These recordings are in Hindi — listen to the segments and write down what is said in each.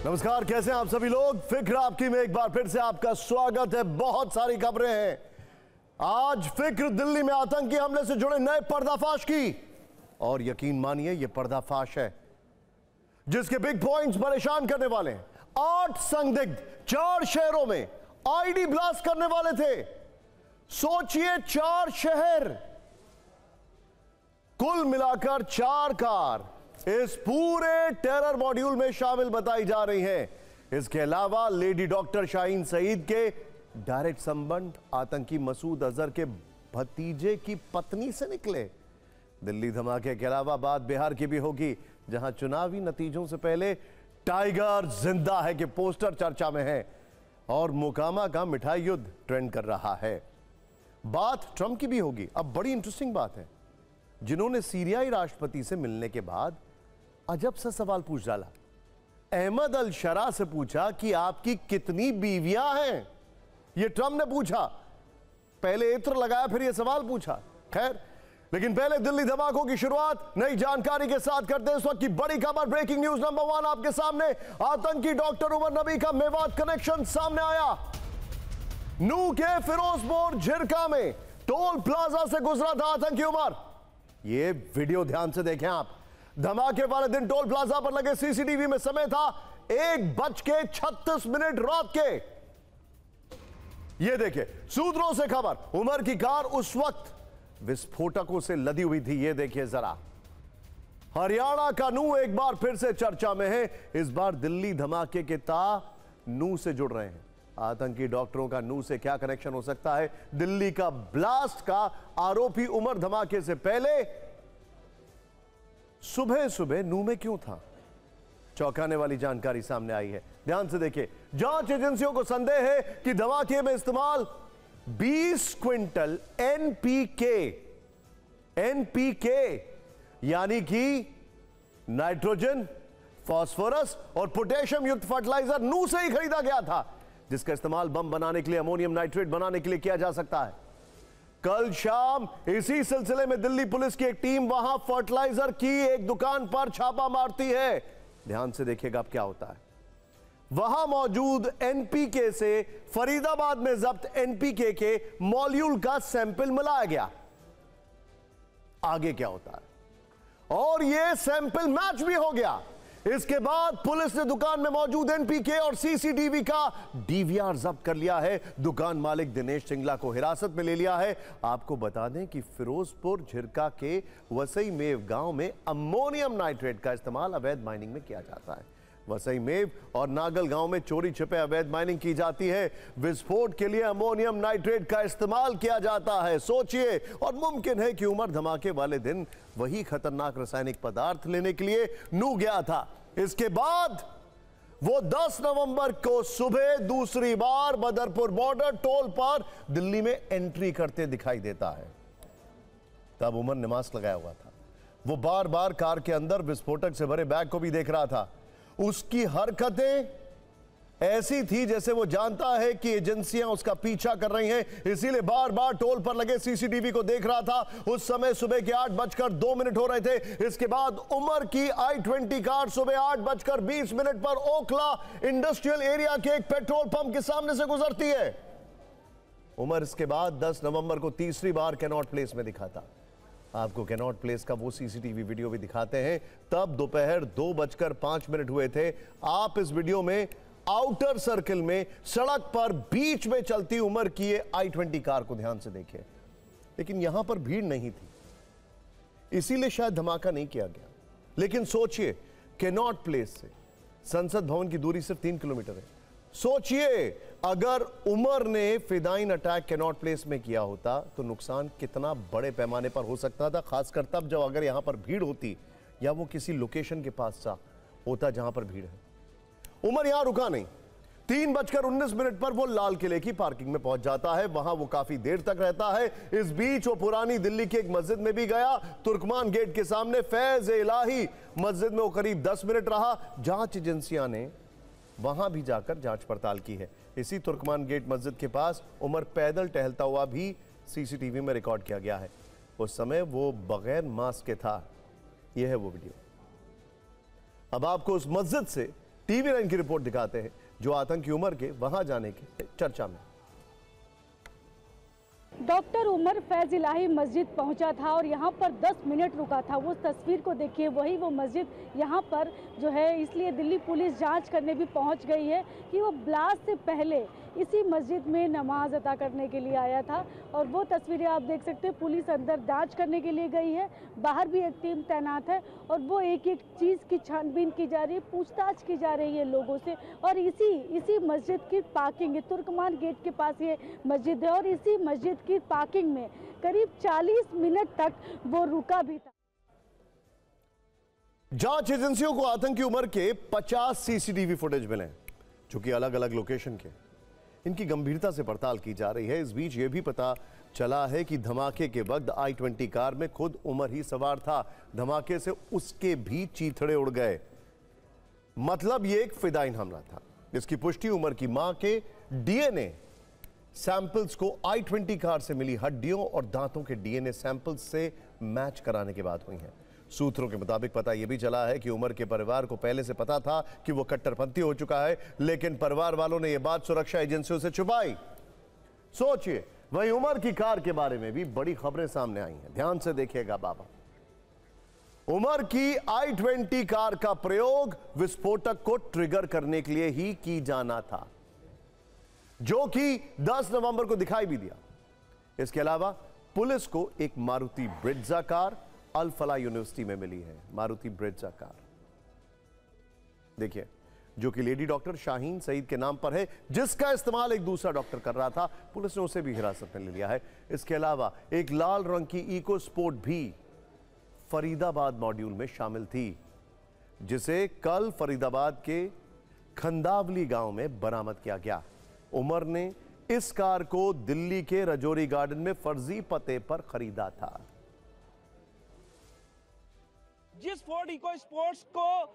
नमस्कार, कैसे हैं आप सभी लोग। फिक्र आपकी में एक बार फिर से आपका स्वागत है। बहुत सारी खबरें हैं आज। फिक्र दिल्ली में आतंकी हमले से जुड़े नए पर्दाफाश की, और यकीन मानिए यह पर्दाफाश है जिसके बिग पॉइंट्स परेशान करने वाले हैं। 8 संदिग्ध 4 शहरों में आईडी ब्लास्ट करने वाले थे। सोचिए 4 शहर, कुल मिलाकर 4 कार इस पूरे टेरर मॉड्यूल में शामिल बताई जा रही हैं। इसके अलावा लेडी डॉक्टर शाहीन सईद के डायरेक्ट संबंध आतंकी मसूद अजहर के भतीजे की पत्नी से निकले। दिल्ली धमाके के अलावा बात बिहार की भी होगी, जहां चुनावी नतीजों से पहले टाइगर जिंदा है के पोस्टर चर्चा में है, और मोकामा का मिठाई युद्ध ट्रेंड कर रहा है। बात ट्रंप की भी होगी। अब बड़ी इंटरेस्टिंग बात है, जिन्होंने सीरियाई राष्ट्रपति से मिलने के बाद अजब सा सवाल पूछ डाला। अहमद अल शरा से पूछा कि आपकी कितनी बीवियां हैं। यह ट्रंप ने पूछा, पहले इत्र लगाया फिर यह सवाल पूछा। खैर, लेकिन पहले दिल्ली धमाकों की शुरुआत नई जानकारी के साथ करते हैं। इस वक्त की बड़ी खबर, ब्रेकिंग न्यूज नंबर 1 आपके सामने। आतंकी डॉक्टर उमर नबी का मेवात कनेक्शन सामने आया। नू के फिरोजपुर झिरका में टोल प्लाजा से गुजरा था आतंकी उमर। ये वीडियो ध्यान से देखें आप। धमाके वाले दिन टोल प्लाजा पर लगे सीसीटीवी में समय था 1:36 रात के। ये देखिए, सूत्रों से खबर, उमर की कार उस वक्त विस्फोटकों से लदी हुई थी। ये देखिए जरा। हरियाणा का नू एक बार फिर से चर्चा में है। इस बार दिल्ली धमाके के नू से जुड़ रहे हैं। आतंकी डॉक्टरों का नू से क्या कनेक्शन हो सकता है? दिल्ली का ब्लास्ट का आरोपी उमर धमाके से पहले सुबह सुबह नू में क्यों था? चौंकाने वाली जानकारी सामने आई है। ध्यान से देखिए। जांच एजेंसियों को संदेह है कि धमाके में इस्तेमाल 20 क्विंटल एनपीके यानी कि नाइट्रोजन, फास्फोरस और पोटेशियम युक्त फर्टिलाइजर नू से ही खरीदा गया था, जिसका इस्तेमाल बम बनाने के लिए, अमोनियम नाइट्रेट बनाने के लिए किया जा सकता है। कल शाम इसी सिलसिले में दिल्ली पुलिस की एक टीम वहां फर्टिलाइजर की एक दुकान पर छापा मारती है। ध्यान से देखिएगा अब क्या होता है। वहां मौजूद एनपीके से फरीदाबाद में जब्त एनपीके के मॉल्यूल का सैंपल मिलाया गया। आगे क्या होता है? और यह सैंपल मैच भी हो गया। इसके बाद पुलिस ने दुकान में मौजूद एनपीके और सीसीटीवी का डीवीआर जब्त कर लिया है। दुकान मालिक दिनेश सिंगला को हिरासत में ले लिया है। आपको बता दें कि फिरोजपुर झिरका के वसई मेव गांव में अमोनियम नाइट्रेट का इस्तेमाल अवैध माइनिंग में किया जाता है। वसई मेव और नागल गांव में चोरी छिपे अवैध माइनिंग की जाती है। विस्फोट के लिए अमोनियम नाइट्रेट का इस्तेमाल किया जाता है। सोचिए, और मुमकिन है कि उमर धमाके वाले दिन वही खतरनाक रासायनिक पदार्थ लेने के लिए नू गया था। इसके बाद वो 10 नवंबर को सुबह दूसरी बार बदरपुर बॉर्डर टोल पर दिल्ली में एंट्री करते दिखाई देता है। तब उमर ने मास्क लगाया हुआ था। वो बार बार कार के अंदर विस्फोटक से भरे बैग को भी देख रहा था। उसकी हरकतें ऐसी थी जैसे वो जानता है कि एजेंसियां उसका पीछा कर रही हैं, इसीलिए बार बार टोल पर लगे सीसीटीवी को देख रहा था। उस समय सुबह के 8:02 हो रहे थे। इसके बाद उमर की I-20 कार सुबह 8:20 पर ओखला इंडस्ट्रियल एरिया के एक पेट्रोल पंप के सामने से गुजरती है। उमर इसके बाद 10 नवंबर को तीसरी बार कैनॉट प्लेस में दिखा था। आपको कैनॉट प्लेस का वो सीसीटीवी वीडियो भी दिखाते हैं। तब दोपहर 2:05 हुए थे। आप इस वीडियो में आउटर सर्किल में सड़क पर बीच में चलती उमर की ये I-20 कार को ध्यान से देखिए। लेकिन यहां पर भीड़ नहीं थी, इसीलिए शायद धमाका नहीं किया गया। लेकिन सोचिए, कैनॉट प्लेस से संसद भवन की दूरी सिर्फ 3 किलोमीटर है। सोचिए, अगर उमर ने फिदाइन अटैक कैनॉट प्लेस में किया होता तो नुकसान कितना बड़े पैमाने पर हो सकता था, खासकर तब जब अगर यहां पर भीड़ होती या वो किसी लोकेशन के पास सा होता जहां पर भीड़ है। उमर यहां रुका नहीं। 3:19 पर वो लाल किले की पार्किंग में पहुंच जाता है। वहां वो काफी देर तक रहता है। इस बीच वो पुरानी दिल्ली की एक मस्जिद में भी गया। तुर्कमान गेट के सामने फैज इलाही मस्जिद में वो करीब 10 मिनट रहा। जांच एजेंसियां ने वहां भी जाकर जांच पड़ताल की है। इसी तुर्कमान गेट मस्जिद के पास उमर पैदल टहलता हुआ भी सीसीटीवी में रिकॉर्ड किया गया है। उस समय वो बगैर मास्क के था। यह है वो वीडियो। अब आपको उस मस्जिद से TV9 की रिपोर्ट दिखाते हैं, जो आतंकी उमर के वहां जाने की चर्चा में। डॉक्टर उमर फैज इलाही मस्जिद पहुंचा था और यहां पर 10 मिनट रुका था। वो तस्वीर को देखिए, वही वो मस्जिद यहां पर जो है, इसलिए दिल्ली पुलिस जांच करने भी पहुंच गई है कि वो ब्लास्ट से पहले इसी मस्जिद में नमाज अदा करने के लिए आया था। और वो तस्वीरें आप देख सकते हैं, पुलिस अंदर जांच करने के लिए गई है, बाहर भी एक टीम तैनात है और वो एक एक चीज़ की छानबीन की जा रही है, पूछताछ की जा रही है लोगों से। और इसी मस्जिद की पार्किंग है, तुर्कमान गेट के पास ये मस्जिद है और इसी मस्जिद की पार्किंग में करीब 40 मिनट तक वो रुका भी था। जांच एजेंसियों को आतंकी उमर के 50 CCTV फुटेज मिले, जो कि अलग अलग लोकेशन के। इनकी गंभीरता से पड़ताल की जा रही है। इस बीच यह भी पता चला है कि धमाके के वक्त I-20 कार में खुद उमर ही सवार था। धमाके से उसके भी चीथड़े उड़ गए। मतलब यह एक फिदाइन हमला था। इसकी पुष्टि उमर की मां के DNA सैंपल्स को I-20 कार से मिली हड्डियों और दांतों के DNA सैंपल्स से मैच कराने के बाद हुई है। सूत्रों के मुताबिक पता यह भी चला है कि उमर के परिवार को पहले से पता था कि वो कट्टरपंथी हो चुका है, लेकिन परिवार वालों ने यह बात सुरक्षा एजेंसियों से छुपाई। सोचिए, वहीं उमर की कार के बारे में भी बड़ी खबरें सामने आई हैं। ध्यान से देखिएगा बाबा। उमर की I-20 कार का प्रयोग विस्फोटक को ट्रिगर करने के लिए ही की जाना था, जो कि 10 नवंबर को दिखाई भी दिया। इसके अलावा पुलिस को एक मारुति ब्रिट्जा कार अल-फला यूनिवर्सिटी में मिली है। मारुति ब्रिट्जा कार देखिए, जो कि लेडी डॉक्टर शाहीन सईद के नाम पर है, जिसका इस्तेमाल एक दूसरा डॉक्टर कर रहा था। पुलिस ने उसे भी हिरासत में ले लिया है। इसके अलावा एक लाल रंग की इको स्पोर्ट भी फरीदाबाद मॉड्यूल में शामिल थी, जिसे कल फरीदाबाद के खंदावली गांव में बरामद किया गया। उमर ने इस कार को दिल्ली के रजौरी गार्डन में फर्जी पते पर खरीदा था। जिस फोर्ड इको स्पोर्ट्स को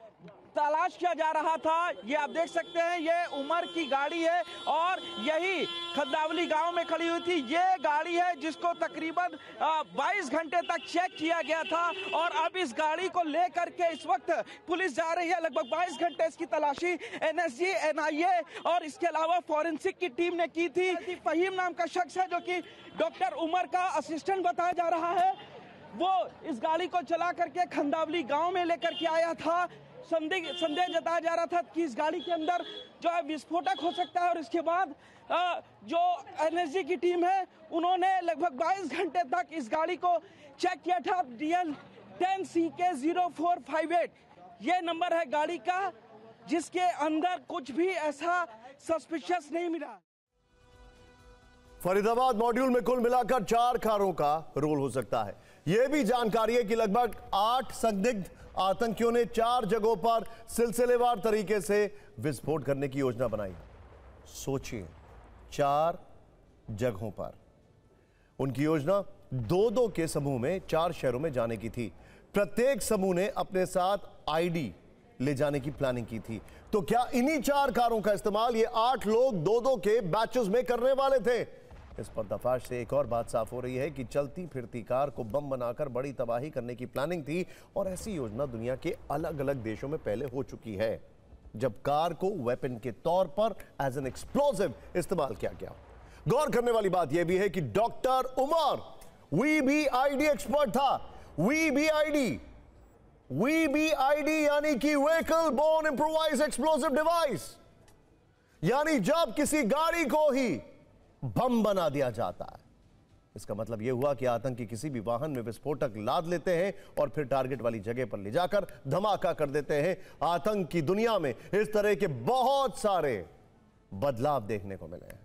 तलाश किया जा रहा था, ये आप देख सकते हैं, ये उमर की गाड़ी है और यही खंदावली गांव में खड़ी हुई थी। ये गाड़ी है जिसको तकरीबन 22 घंटे तक चेक किया गया था और अब इस गाड़ी को लेकर के इस वक्त पुलिस जा रही है। लगभग 22 घंटे इसकी तलाशी NSG, NIA और इसके अलावा फॉरेंसिक की टीम ने की थी। फहीम नाम का शख्स है, जो कि डॉक्टर उमर का असिस्टेंट बताया जा रहा है, वो इस गाड़ी को चला करके खंदावली गांव में लेकर के आया था। संदेह जताया जा रहा था कि इस गाड़ी के अंदर जो है विस्फोटक हो सकता है। और इसके बाद जो NSG की टीम है, उन्होंने लगभग 22 घंटे तक इस गाड़ी को चेक किया था। DL 10CK0458 ये नंबर है गाड़ी का, जिसके अंदर कुछ भी ऐसा सस्पिशियस नहीं मिला। फरीदाबाद मॉड्यूल में कुल मिलाकर 4 कारों का रोल हो सकता है। यह भी जानकारी है कि लगभग 8 संदिग्ध आतंकियों ने 4 जगहों पर सिलसिलेवार तरीके से विस्फोट करने की योजना बनाई। सोचिए, 4 जगहों पर उनकी योजना 2-2 के समूह में 4 शहरों में जाने की थी। प्रत्येक समूह ने अपने साथ ID ले जाने की प्लानिंग की थी। तो क्या इन्हीं 4 कारों का इस्तेमाल ये 8 लोग 2-2 के बैचेस में करने वाले थे? इस पर्दाफाश से एक और बात साफ हो रही है कि चलती फिरती कार को बम बनाकर बड़ी तबाही करने की प्लानिंग थी और ऐसी योजना दुनिया के अलग अलग देशों में पहले हो चुकी है, जब कार को वेपन के तौर पर एज एन एक्सप्लोसिव इस्तेमाल किया गया। गौर करने वाली बात यह भी है कि डॉक्टर उमर VBID एक्सपर्ट था। VBID यानी कि vehicle borne improvised explosive device, यानी जब किसी गाड़ी को ही बम बना दिया जाता है। इसका मतलब यह हुआ कि आतंकी किसी भी वाहन में विस्फोटक लाद लेते हैं और फिर टारगेट वाली जगह पर ले जाकर धमाका कर देते हैं। आतंक की दुनिया में इस तरह के बहुत सारे बदलाव देखने को मिले हैं,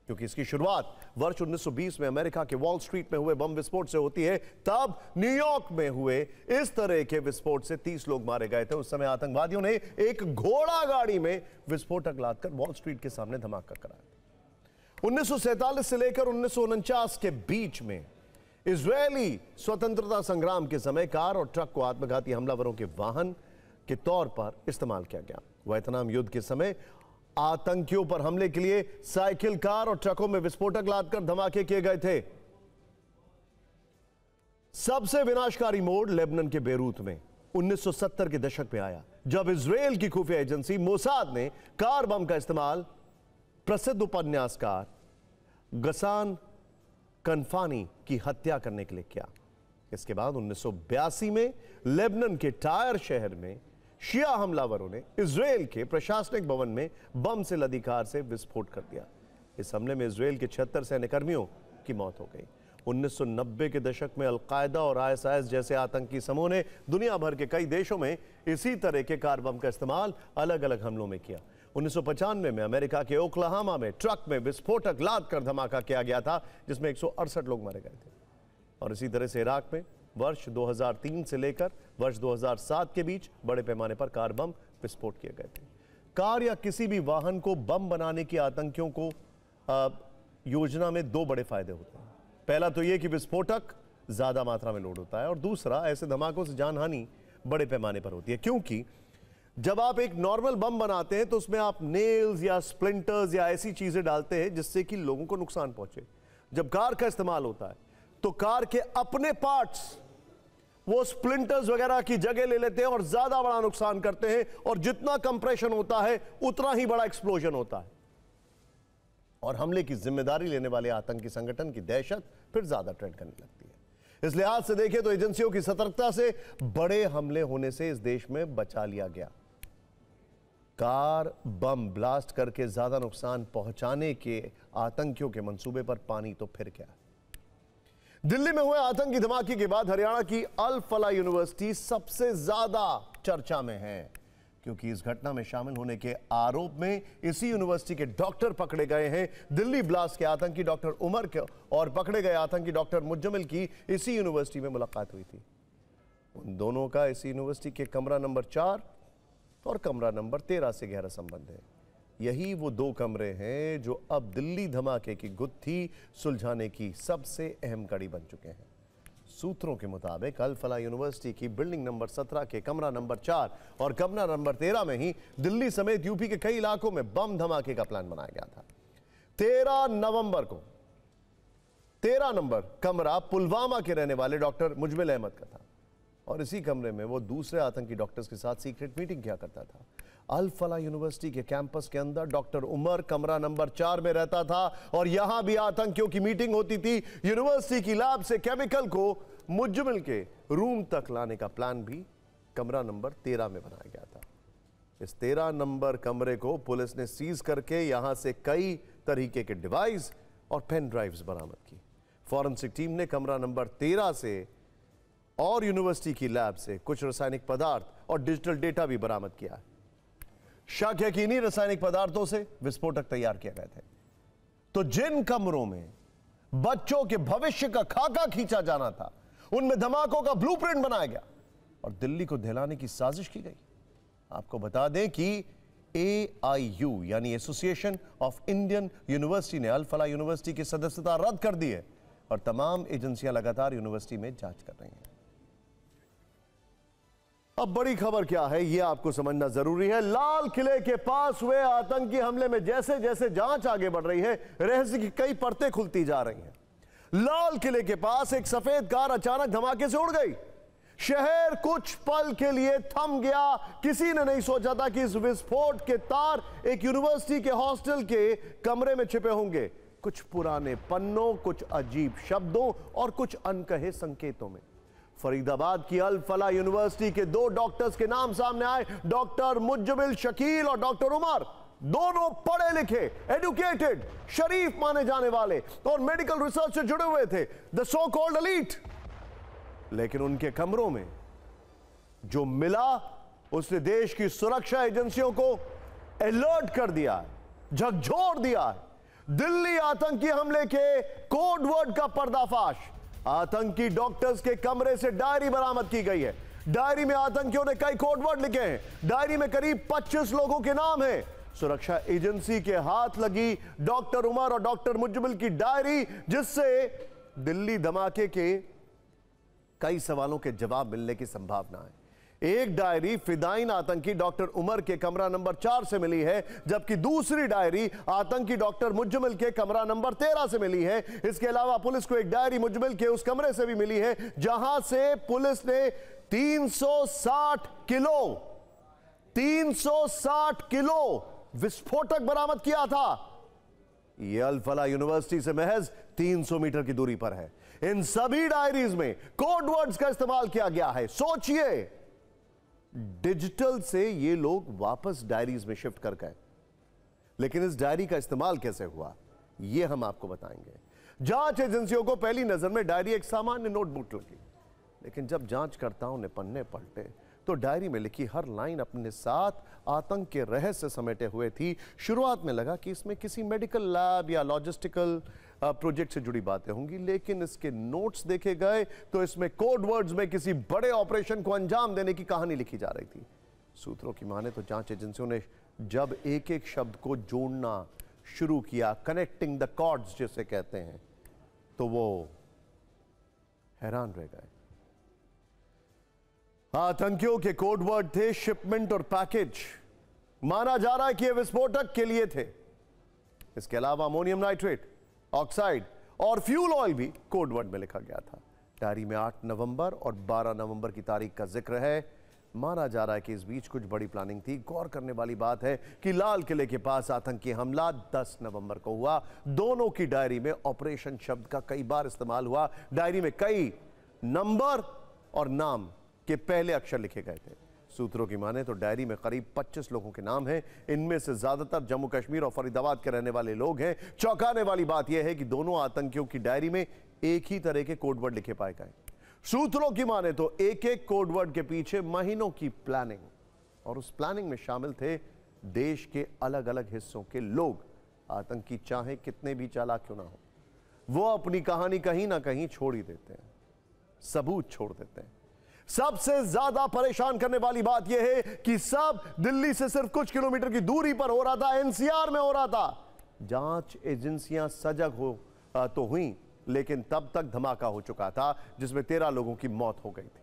क्योंकि इसकी शुरुआत वर्ष 1920 में अमेरिका के वॉल स्ट्रीट में हुए बम विस्फोट से होती है। तब न्यूयॉर्क में हुए इस तरह के विस्फोट से 30 लोग मारे गए थे। उस समय आतंकवादियों ने एक घोड़ा गाड़ी में विस्फोटक लादकर वॉल स्ट्रीट के सामने धमाका कराया। 1947 से लेकर 1949 के बीच में इजरायली स्वतंत्रता संग्राम के समय कार और ट्रक को आत्मघाती हमलावरों के वाहन के तौर पर इस्तेमाल किया गया। वियतनाम युद्ध के समय आतंकियों पर हमले के लिए साइकिल, कार और ट्रकों में विस्फोटक लादकर धमाके किए गए थे। सबसे विनाशकारी मोड़ लेबनान के बेरूत में 1970 के दशक में आया, जब इजराइल की खुफिया एजेंसी मोसाद ने कार बम का इस्तेमाल प्रसिद्ध उपन्यासकार गसान कनफानी की हत्या करने के लिए किया। इसके बाद 1982 में लेबनान के टायर शहर में शिया हमलावरों ने इजराइल के प्रशासनिक भवन में बम से लदी कार से विस्फोट कर दिया। इस हमले में इजराइल के 76 सैन्यकर्मियों की मौत हो गई। 1990 के दशक में अल-कायदा और आईएसआईएस जैसे आतंकी समूह ने दुनिया भर के कई देशों में इसी तरह के कार बम का इस्तेमाल अलग अलग हमलों में किया। 1995 में अमेरिका के ओक्लाहोमा में ट्रक में विस्फोटक लाद कर धमाका किया गया था, जिसमें 168 लोग मारे गए थे। और इसी तरह से इराक में वर्ष 2003 से लेकर वर्ष 2007 के बीच बड़े पैमाने पर कार बम विस्फोट किए गए थे। कार या किसी भी वाहन को बम बनाने की आतंकियों को योजना में दो बड़े फायदे होते हैं। पहला तो यह कि विस्फोटक ज्यादा मात्रा में लोड होता है, और दूसरा ऐसे धमाकों से जानहानि बड़े पैमाने पर होती है, क्योंकि जब आप एक नॉर्मल बम बनाते हैं तो उसमें आप नेल्स या स्प्लिंटर्स या ऐसी चीजें डालते हैं जिससे कि लोगों को नुकसान पहुंचे। जब कार का इस्तेमाल होता है तो कार के अपने पार्ट्स वो स्प्लिंटर्स वगैरह की जगह ले लेते हैं और ज्यादा बड़ा नुकसान करते हैं, और जितना कंप्रेशन होता है उतना ही बड़ा एक्सप्लोजन होता है, और हमले की जिम्मेदारी लेने वाले आतंकी संगठन की दहशत फिर ज्यादा ट्रेंड करने लगती है। इस लिहाज से देखें तो एजेंसियों की सतर्कता से बड़े हमले होने से इस देश में बचा लिया गया। कार बम ब्लास्ट करके ज्यादा नुकसान पहुंचाने के आतंकियों के मंसूबे पर पानी तो फिर क्या। दिल्ली में हुए आतंकी धमाके के बाद हरियाणा की अल फलाह यूनिवर्सिटी सबसे ज्यादा चर्चा में है, क्योंकि इस घटना में शामिल होने के आरोप में इसी यूनिवर्सिटी के डॉक्टर पकड़े गए हैं। दिल्ली ब्लास्ट के आतंकी डॉक्टर उमर के और पकड़े गए आतंकी डॉक्टर मुज्जमिल की इसी यूनिवर्सिटी में मुलाकात हुई थी। उन दोनों का इसी यूनिवर्सिटी के कमरा नंबर 4 और कमरा नंबर 13 से गहरा संबंध है। यही वो दो कमरे हैं जो अब दिल्ली धमाके की गुत्थी सुलझाने की सबसे अहम कड़ी बन चुके हैं। सूत्रों के मुताबिक अल फलाह यूनिवर्सिटी की बिल्डिंग नंबर 17 के कमरा नंबर 4 और कमरा नंबर 13 में ही दिल्ली समेत यूपी के कई इलाकों में बम धमाके का प्लान बनाया गया था। 13 नवंबर को 13 नंबर कमरा पुलवामा के रहने वाले डॉक्टर मुजमिल अहमद का था, और इसी कमरे में वो दूसरे आतंकी डॉक्टर्स के साथ सीक्रेट मीटिंग किया करता था। अल फलाह यूनिवर्सिटी के कैंपस के अंदर डॉक्टर उमर कमरा नंबर 4 में रहता था, और यहां भी आतंकियों की मीटिंग होती थी। यूनिवर्सिटी की लैब से केमिकल को मुज्जमिल के रूम तक लाने का प्लान भी कमरा नंबर 13 में बनाया गया था। इस 13 नंबर कमरे को पुलिस ने सीज करके यहां से कई तरीके के डिवाइस और पेन ड्राइव्स बरामद की। फॉरेंसिक टीम ने कमरा नंबर 13 से और यूनिवर्सिटी की लैब से कुछ रासायनिक पदार्थ और डिजिटल डेटा भी बरामद किया है। शक है कि इन्हीं रासायनिक पदार्थों से विस्फोटक तैयार किए गए थे। तो जिन कमरों में बच्चों के भविष्य का खाका खींचा जाना था, उनमें धमाकों का ब्लूप्रिंट बनाया गया और दिल्ली को दहलाने की साजिश की गई। आपको बता दें कि AIU यानी एसोसिएशन ऑफ इंडियन यूनिवर्सिटी ने अल फलाह यूनिवर्सिटी की सदस्यता रद्द कर दी है, और तमाम एजेंसियां लगातार यूनिवर्सिटी में जांच कर रही हैं। अब बड़ी खबर क्या है यह आपको समझना जरूरी है। लाल किले के पास हुए आतंकी हमले में जैसे जैसे जांच आगे बढ़ रही है, रहस्य की कई परतें खुलती जा रही हैं। लाल किले के पास एक सफेद कार अचानक धमाके से उड़ गई। शहर कुछ पल के लिए थम गया। किसी ने नहीं सोचा था कि इस विस्फोट के तार एक यूनिवर्सिटी के हॉस्टल के कमरे में छिपे होंगे, कुछ पुराने पन्नों, कुछ अजीब शब्दों और कुछ अनकहे संकेतों में। फरीदाबाद की अल फलाह यूनिवर्सिटी के दो डॉक्टर्स के नाम सामने आए, डॉक्टर मुज्जमिल शकील और डॉक्टर उमर। दोनों पढ़े लिखे, एजुकेटेड, शरीफ माने जाने वाले और मेडिकल रिसर्च से जुड़े हुए थे, द सो कॉल्ड एलीट। लेकिन उनके कमरों में जो मिला उसने देश की सुरक्षा एजेंसियों को अलर्ट कर दिया है, झकझोर दिया है। दिल्ली आतंकी हमले के कोड वर्ड का पर्दाफाश। आतंकी डॉक्टर्स के कमरे से डायरी बरामद की गई है। डायरी में आतंकियों ने कई कोड वर्ड लिखे हैं। डायरी में करीब 25 लोगों के नाम हैं। सुरक्षा एजेंसी के हाथ लगी डॉक्टर उमर और डॉक्टर मुज्जमिल की डायरी, जिससे दिल्ली धमाके के कई सवालों के जवाब मिलने की संभावना है। एक डायरी फिदाइन आतंकी डॉक्टर उमर के कमरा नंबर 4 से मिली है, जबकि दूसरी डायरी आतंकी डॉक्टर मुज्जमिल के कमरा नंबर 13 से मिली है। इसके अलावा पुलिस को एक डायरी मुज्जमिल के उस कमरे से भी मिली है, जहां से पुलिस ने 360 किलो 360 किलो विस्फोटक बरामद किया था। यह अल फलाह यूनिवर्सिटी से महज 300 मीटर की दूरी पर है। इन सभी डायरीज में कोड वर्ड्स का इस्तेमाल किया गया है। सोचिए, डिजिटल से ये लोग वापस डायरीज में शिफ्ट कर गए, लेकिन इस डायरी का इस्तेमाल कैसे हुआ यह हम आपको बताएंगे। जांच एजेंसियों को पहली नजर में डायरी एक सामान्य नोटबुक लगी, लेकिन जब जांचकर्ताओं ने पन्ने पलटे तो डायरी में लिखी हर लाइन अपने साथ आतंक के रहस्य समेटे हुए थी। शुरुआत में लगा कि इसमें किसी मेडिकल लैब या लॉजिस्टिकल प्रोजेक्ट से जुड़ी बातें होंगी, लेकिन इसके नोट्स देखे गए तो इसमें कोड वर्ड्स में किसी बड़े ऑपरेशन को अंजाम देने की कहानी लिखी जा रही थी। सूत्रों की माने तो जांच एजेंसियों ने जब एक एक शब्द को जोड़ना शुरू किया, कनेक्टिंग द कॉर्ड्स जिसे कहते हैं, तो वो हैरान रह गए। आतंकियों के कोड वर्ड थे शिपमेंट और पैकेज। माना जा रहा है कि ये विस्फोटक के लिए थे। इसके अलावा अमोनियम नाइट्रेट, ऑक्साइड और फ्यूल ऑयल भी कोड वर्ड में लिखा गया था। डायरी में 8 नवंबर और 12 नवंबर की तारीख का जिक्र है। माना जा रहा है कि इस बीच कुछ बड़ी प्लानिंग थी। गौर करने वाली बात है कि लाल किले के पास आतंकी हमला 10 नवंबर को हुआ। दोनों की डायरी में ऑपरेशन शब्द का कई बार इस्तेमाल हुआ। डायरी में कई नंबर और नाम के पहले अक्षर लिखे गए थे। सूत्रों की माने तो डायरी में करीब 25 लोगों के नाम हैं। इनमें से ज्यादातर जम्मू कश्मीर और फरीदाबाद के रहने वाले लोग हैं। चौंकाने वाली बात यह है कि दोनों आतंकियों की डायरी में एक ही तरह के कोडवर्ड लिखे पाए गए। सूत्रों की माने तो एक एक कोडवर्ड के पीछे महीनों की प्लानिंग, और उस प्लानिंग में शामिल थे देश के अलग अलग हिस्सों के लोग। आतंकी चाहे कितने भी चालाक क्यों ना हो, वो अपनी कहानी कहीं ना कहीं छोड़ ही देते हैं, सबूत छोड़ देते हैं। सबसे ज्यादा परेशान करने वाली बात यह है कि सब दिल्ली से सिर्फ कुछ किलोमीटर की दूरी पर हो रहा था, एनसीआर में हो रहा था। जांच एजेंसियां सजग हो तो हुई, लेकिन तब तक धमाका हो चुका था जिसमें 13 लोगों की मौत हो गई थी।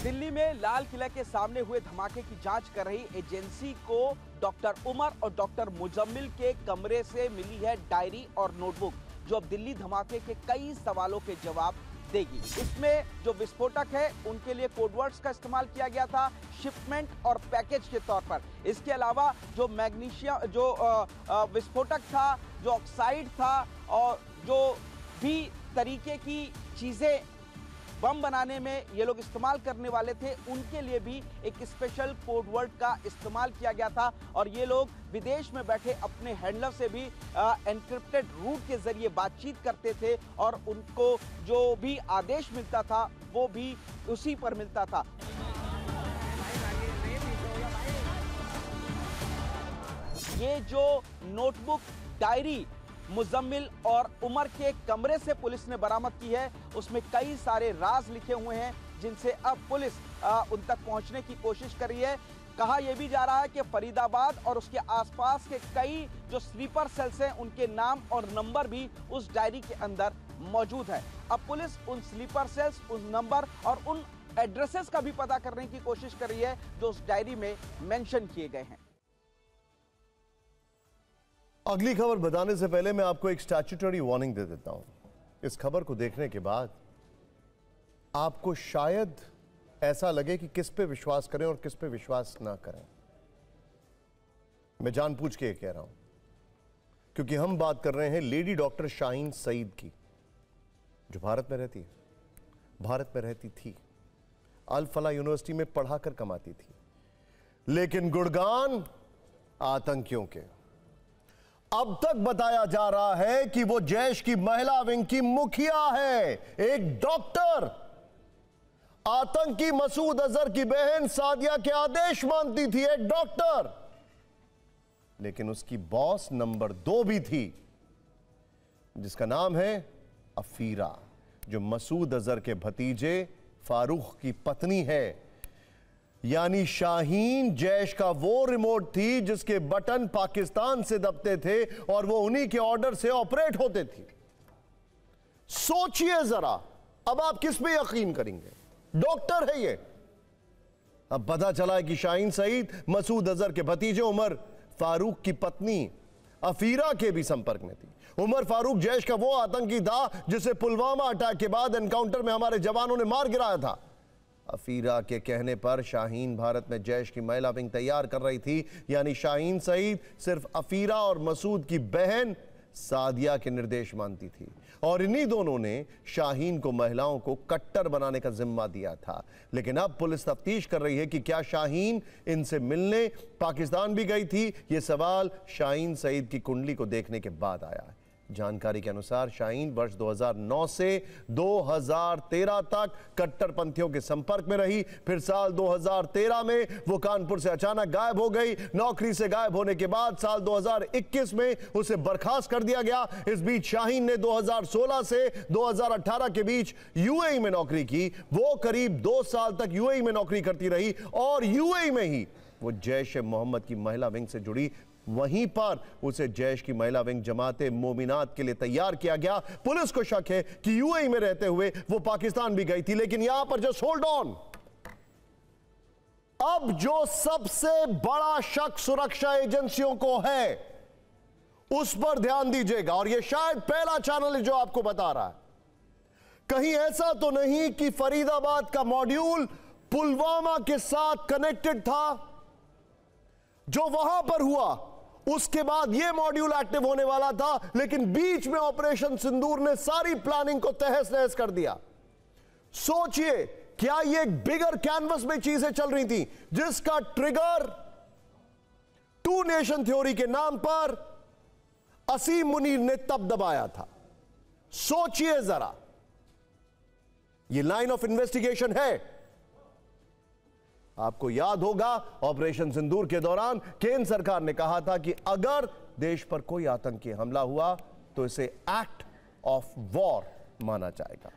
दिल्ली में लाल किला के सामने हुए धमाके की जांच कर रही एजेंसी को डॉक्टर उमर और डॉक्टर मुजम्मिल के कमरे से मिली है डायरी और नोटबुक, जो अब दिल्ली धमाके के कई सवालों के जवाब देगी। इसमें जो विस्फोटक है उनके लिए कोडवर्ड्स का इस्तेमाल किया गया था शिपमेंट और पैकेज के तौर पर। इसके अलावा जो मैग्नीशियम, जो विस्फोटक था, जो ऑक्साइड था और जो भी तरीके की चीजें बम बनाने में ये लोग इस्तेमाल करने वाले थे, उनके लिए भी एक स्पेशल कोडवर्ड का इस्तेमाल किया गया था। और ये लोग विदेश में बैठे अपने हैंडलर से भी एनक्रिप्टेड रूट के जरिए बातचीत करते थे और उनको जो भी आदेश मिलता था वो भी उसी पर मिलता था। ये जो नोटबुक, डायरी मुजम्मिल और उमर के कमरे से पुलिस ने बरामद की है, उसमें कई सारे राज लिखे हुए हैं जिनसे अब पुलिस उन तक पहुंचने की कोशिश कर रही है। कहा यह भी जा रहा है कि फरीदाबाद और उसके आसपास के कई जो स्लीपर सेल्स हैं उनके नाम और नंबर भी उस डायरी के अंदर मौजूद है। अब पुलिस उन स्लीपर सेल्स, उन नंबर और उन एड्रेसेस का भी पता करने की कोशिश कर रही है जो उस डायरी में मेंशन किए गए हैं। अगली खबर बताने से पहले मैं आपको एक स्टैट्यूटरी वार्निंग दे देता हूं। इस खबर को देखने के बाद आपको शायद ऐसा लगे कि किस पे विश्वास करें और किस पे विश्वास ना करें। मैं जानबूझ के कह रहा हूं क्योंकि हम बात कर रहे हैं लेडी डॉक्टर शाहीन सईद की, जो भारत में रहती है, भारत में रहती थी, अल फलाह यूनिवर्सिटी में पढ़ाकर कमाती थी, लेकिन गुणगान आतंकियों के। अब तक बताया जा रहा है कि वो जैश की महिला विंग की मुखिया है, एक डॉक्टर। आतंकी मसूद अजहर की बहन सादिया के आदेश मानती थी, एक डॉक्टर। लेकिन उसकी बॉस नंबर 2 भी थी, जिसका नाम है अफीरा, जो मसूद अजहर के भतीजे फारूक की पत्नी है। यानी शाहीन जैश का वो रिमोट थी जिसके बटन पाकिस्तान से दबते थे और वो उन्हीं के ऑर्डर से ऑपरेट होते थे। सोचिए जरा, अब आप किस पे यकीन करेंगे? डॉक्टर है ये। अब पता चला है कि शाहीन सईद मसूद अजहर के भतीजे उमर फारूक की पत्नी अफीरा के भी संपर्क में थी। उमर फारूक जैश का वो आतंकी था जिसे पुलवामा अटैक के बाद एनकाउंटर में हमारे जवानों ने मार गिराया था। अफीरा के कहने पर शाहीन भारत में जैश की महिला विंग तैयार कर रही थी, यानी शाहीन सईद सिर्फ अफीरा और मसूद की बहन सादिया के निर्देश मानती थी और इन्हीं दोनों ने शाहीन को महिलाओं को कट्टर बनाने का जिम्मा दिया था। लेकिन अब पुलिस तफ्तीश कर रही है कि क्या शाहीन इनसे मिलने पाकिस्तान भी गई थी। यह सवाल शाहीन सईद की कुंडली को देखने के बाद आया है। जानकारी के अनुसार शाहीन वर्ष 2009 से 2013 तक कट्टरपंथियों के संपर्क में रही। फिर साल 2013 में वो कानपुर से अचानक गायब हो गई। नौकरी से गायब होने के बाद साल 2021 में उसे बर्खास्त कर दिया गया। इस बीच शाहीन ने 2016 से 2018 के बीच यूएई में नौकरी की। वो करीब 2 साल तक यूएई में नौकरी करती रही और यूएई में ही वो जैश ए मोहम्मद की महिला विंग से जुड़ी। वहीं पर उसे जैश की महिला विंग जमाते मोमिनात के लिए तैयार किया गया। पुलिस को शक है कि यूएई में रहते हुए वो पाकिस्तान भी गई थी। लेकिन यहां पर जस्ट होल्ड ऑन, अब जो सबसे बड़ा शक सुरक्षा एजेंसियों को है उस पर ध्यान दीजिएगा। और यह शायद पहला चैनल है जो आपको बता रहा है। कहीं ऐसा तो नहीं कि फरीदाबाद का मॉड्यूल पुलवामा के साथ कनेक्टेड था? जो वहां पर हुआ उसके बाद यह मॉड्यूल एक्टिव होने वाला था, लेकिन बीच में ऑपरेशन सिंदूर ने सारी प्लानिंग को तहस नहस कर दिया। सोचिए, क्या यह एक बिगर कैनवस में चीजें चल रही थी जिसका ट्रिगर 2 नेशन थ्योरी के नाम पर असीम मुनीर ने तब दबाया था। सोचिए जरा, यह लाइन ऑफ इन्वेस्टिगेशन है। आपको याद होगा ऑपरेशन सिंदूर के दौरान केंद्र सरकार ने कहा था कि अगर देश पर कोई आतंकी हमला हुआ तो इसे एक्ट ऑफ वॉर माना जाएगा।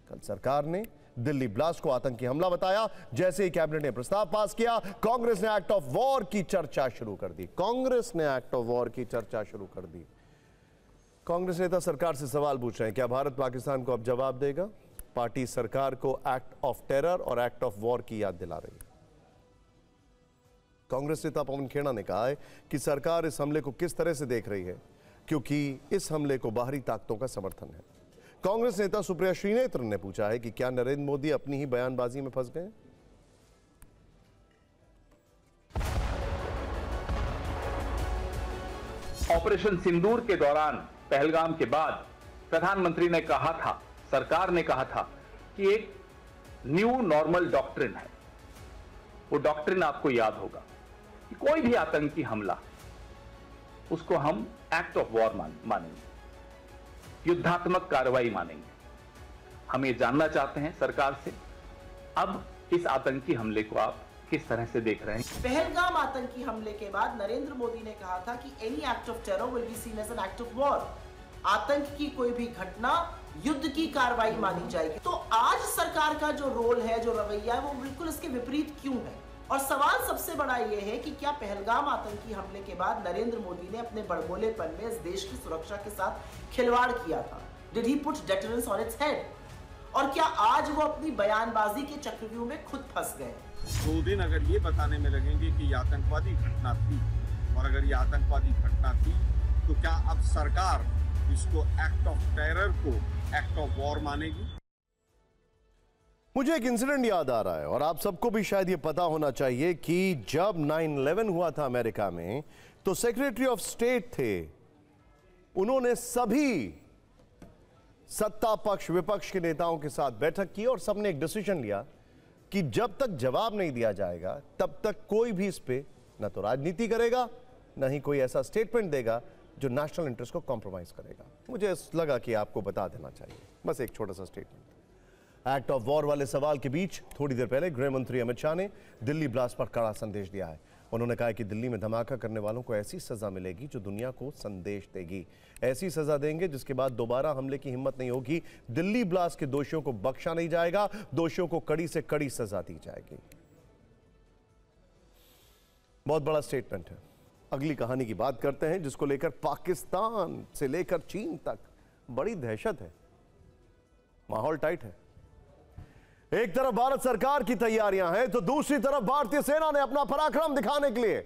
कल सरकार ने दिल्ली ब्लास्ट को आतंकी हमला बताया। जैसे ही कैबिनेट ने प्रस्ताव पास किया, कांग्रेस ने एक्ट ऑफ वॉर की चर्चा शुरू कर दी। कांग्रेस नेता सरकार से सवाल पूछ रहे हैं, क्या भारत पाकिस्तान को अब जवाब देगा? पार्टी सरकार को एक्ट ऑफ टेरर और एक्ट ऑफ वॉर की याद दिला रही है। कांग्रेस नेता पवन खेड़ा ने कहा है कि सरकार इस हमले को किस तरह से देख रही है, क्योंकि इस हमले को बाहरी ताकतों का समर्थन है। कांग्रेस नेता सुप्रिया श्रीनेत्र ने पूछा है कि क्या नरेंद्र मोदी अपनी ही बयानबाजी में फंस गए? ऑपरेशन सिंदूर के दौरान पहलगाम के बाद प्रधानमंत्री ने कहा था, सरकार ने कहा था कि एक न्यू नॉर्मल डॉक्ट्रिन है। वो डॉक्ट्रिन आपको याद होगा कि कोई भी आतंकी हमला उसको हम एक्ट ऑफ वॉर मानेंगे, युद्धात्मक कार्रवाई मानेंगे। हम ये जानना चाहते हैं सरकार से, अब इस आतंकी हमले को आप किस तरह से देख रहे हैं? पहलगाम आतंकी हमले के बाद नरेंद्र मोदी ने कहा था कि any act of terror will be seen as an act of war. आतंक की कोई भी घटना युद्ध की कार्रवाई मानी जाएगी। तो आज सरकार का जो रोल है, जो रवैया है, वो बिल्कुल इसके विपरीत क्यों है? और सवाल सबसे बड़ा यह है कि क्या पहलगाम आतंकी हमले के बाद नरेंद्र मोदी ने अपने बड़बोलेपन में इस देश की सुरक्षा के साथ खिलवाड़ किया था? Did he put deterrence on its head? और क्या आज वो अपनी बयानबाजी के चक्रव्यूह में खुद फंस गए? 2 दिन अगर ये बताने में लगेंगे कि ये आतंकवादी घटना थी, और अगर ये आतंकवादी घटना थी तो क्या अब सरकार इसको एक्ट ऑफ टेरर को एक्ट ऑफ वॉर मानेगी? मुझे एक इंसिडेंट याद आ रहा है और आप सबको भी शायद ये पता होना चाहिए कि जब 9/11 हुआ था अमेरिका में, तो सेक्रेटरी ऑफ स्टेट थे, उन्होंने सभी सत्ता पक्ष विपक्ष के नेताओं के साथ बैठक की और सबने एक डिसीजन लिया कि जब तक जवाब नहीं दिया जाएगा तब तक कोई भी इस पे न तो राजनीति करेगा, न ही कोई ऐसा स्टेटमेंट देगा जो नेशनल इंटरेस्ट को कॉम्प्रोमाइज करेगा। मुझे लगा कि आपको बता देना चाहिए, बस एक छोटा सा स्टेटमेंट। एक्ट ऑफ वॉर वाले सवाल के बीच थोड़ी देर पहले गृह मंत्री अमित शाह ने दिल्ली ब्लास्ट पर कड़ा संदेश दिया है। उन्होंने कहा कि दिल्ली में धमाका करने वालों को ऐसी सजा मिलेगी जो दुनिया को संदेश देगी। ऐसी सजा देंगे जिसके बाद दोबारा हमले की हिम्मत नहीं होगी। दिल्ली ब्लास्ट के दोषियों को बख्शा नहीं जाएगा, दोषियों को कड़ी से कड़ी सजा दी जाएगी। बहुत बड़ा स्टेटमेंट है। अगली कहानी की बात करते हैं जिसको लेकर पाकिस्तान से लेकर चीन तक बड़ी दहशत है, माहौल टाइट है। एक तरफ भारत सरकार की तैयारियां हैं तो दूसरी तरफ भारतीय सेना ने अपना पराक्रम दिखाने के लिए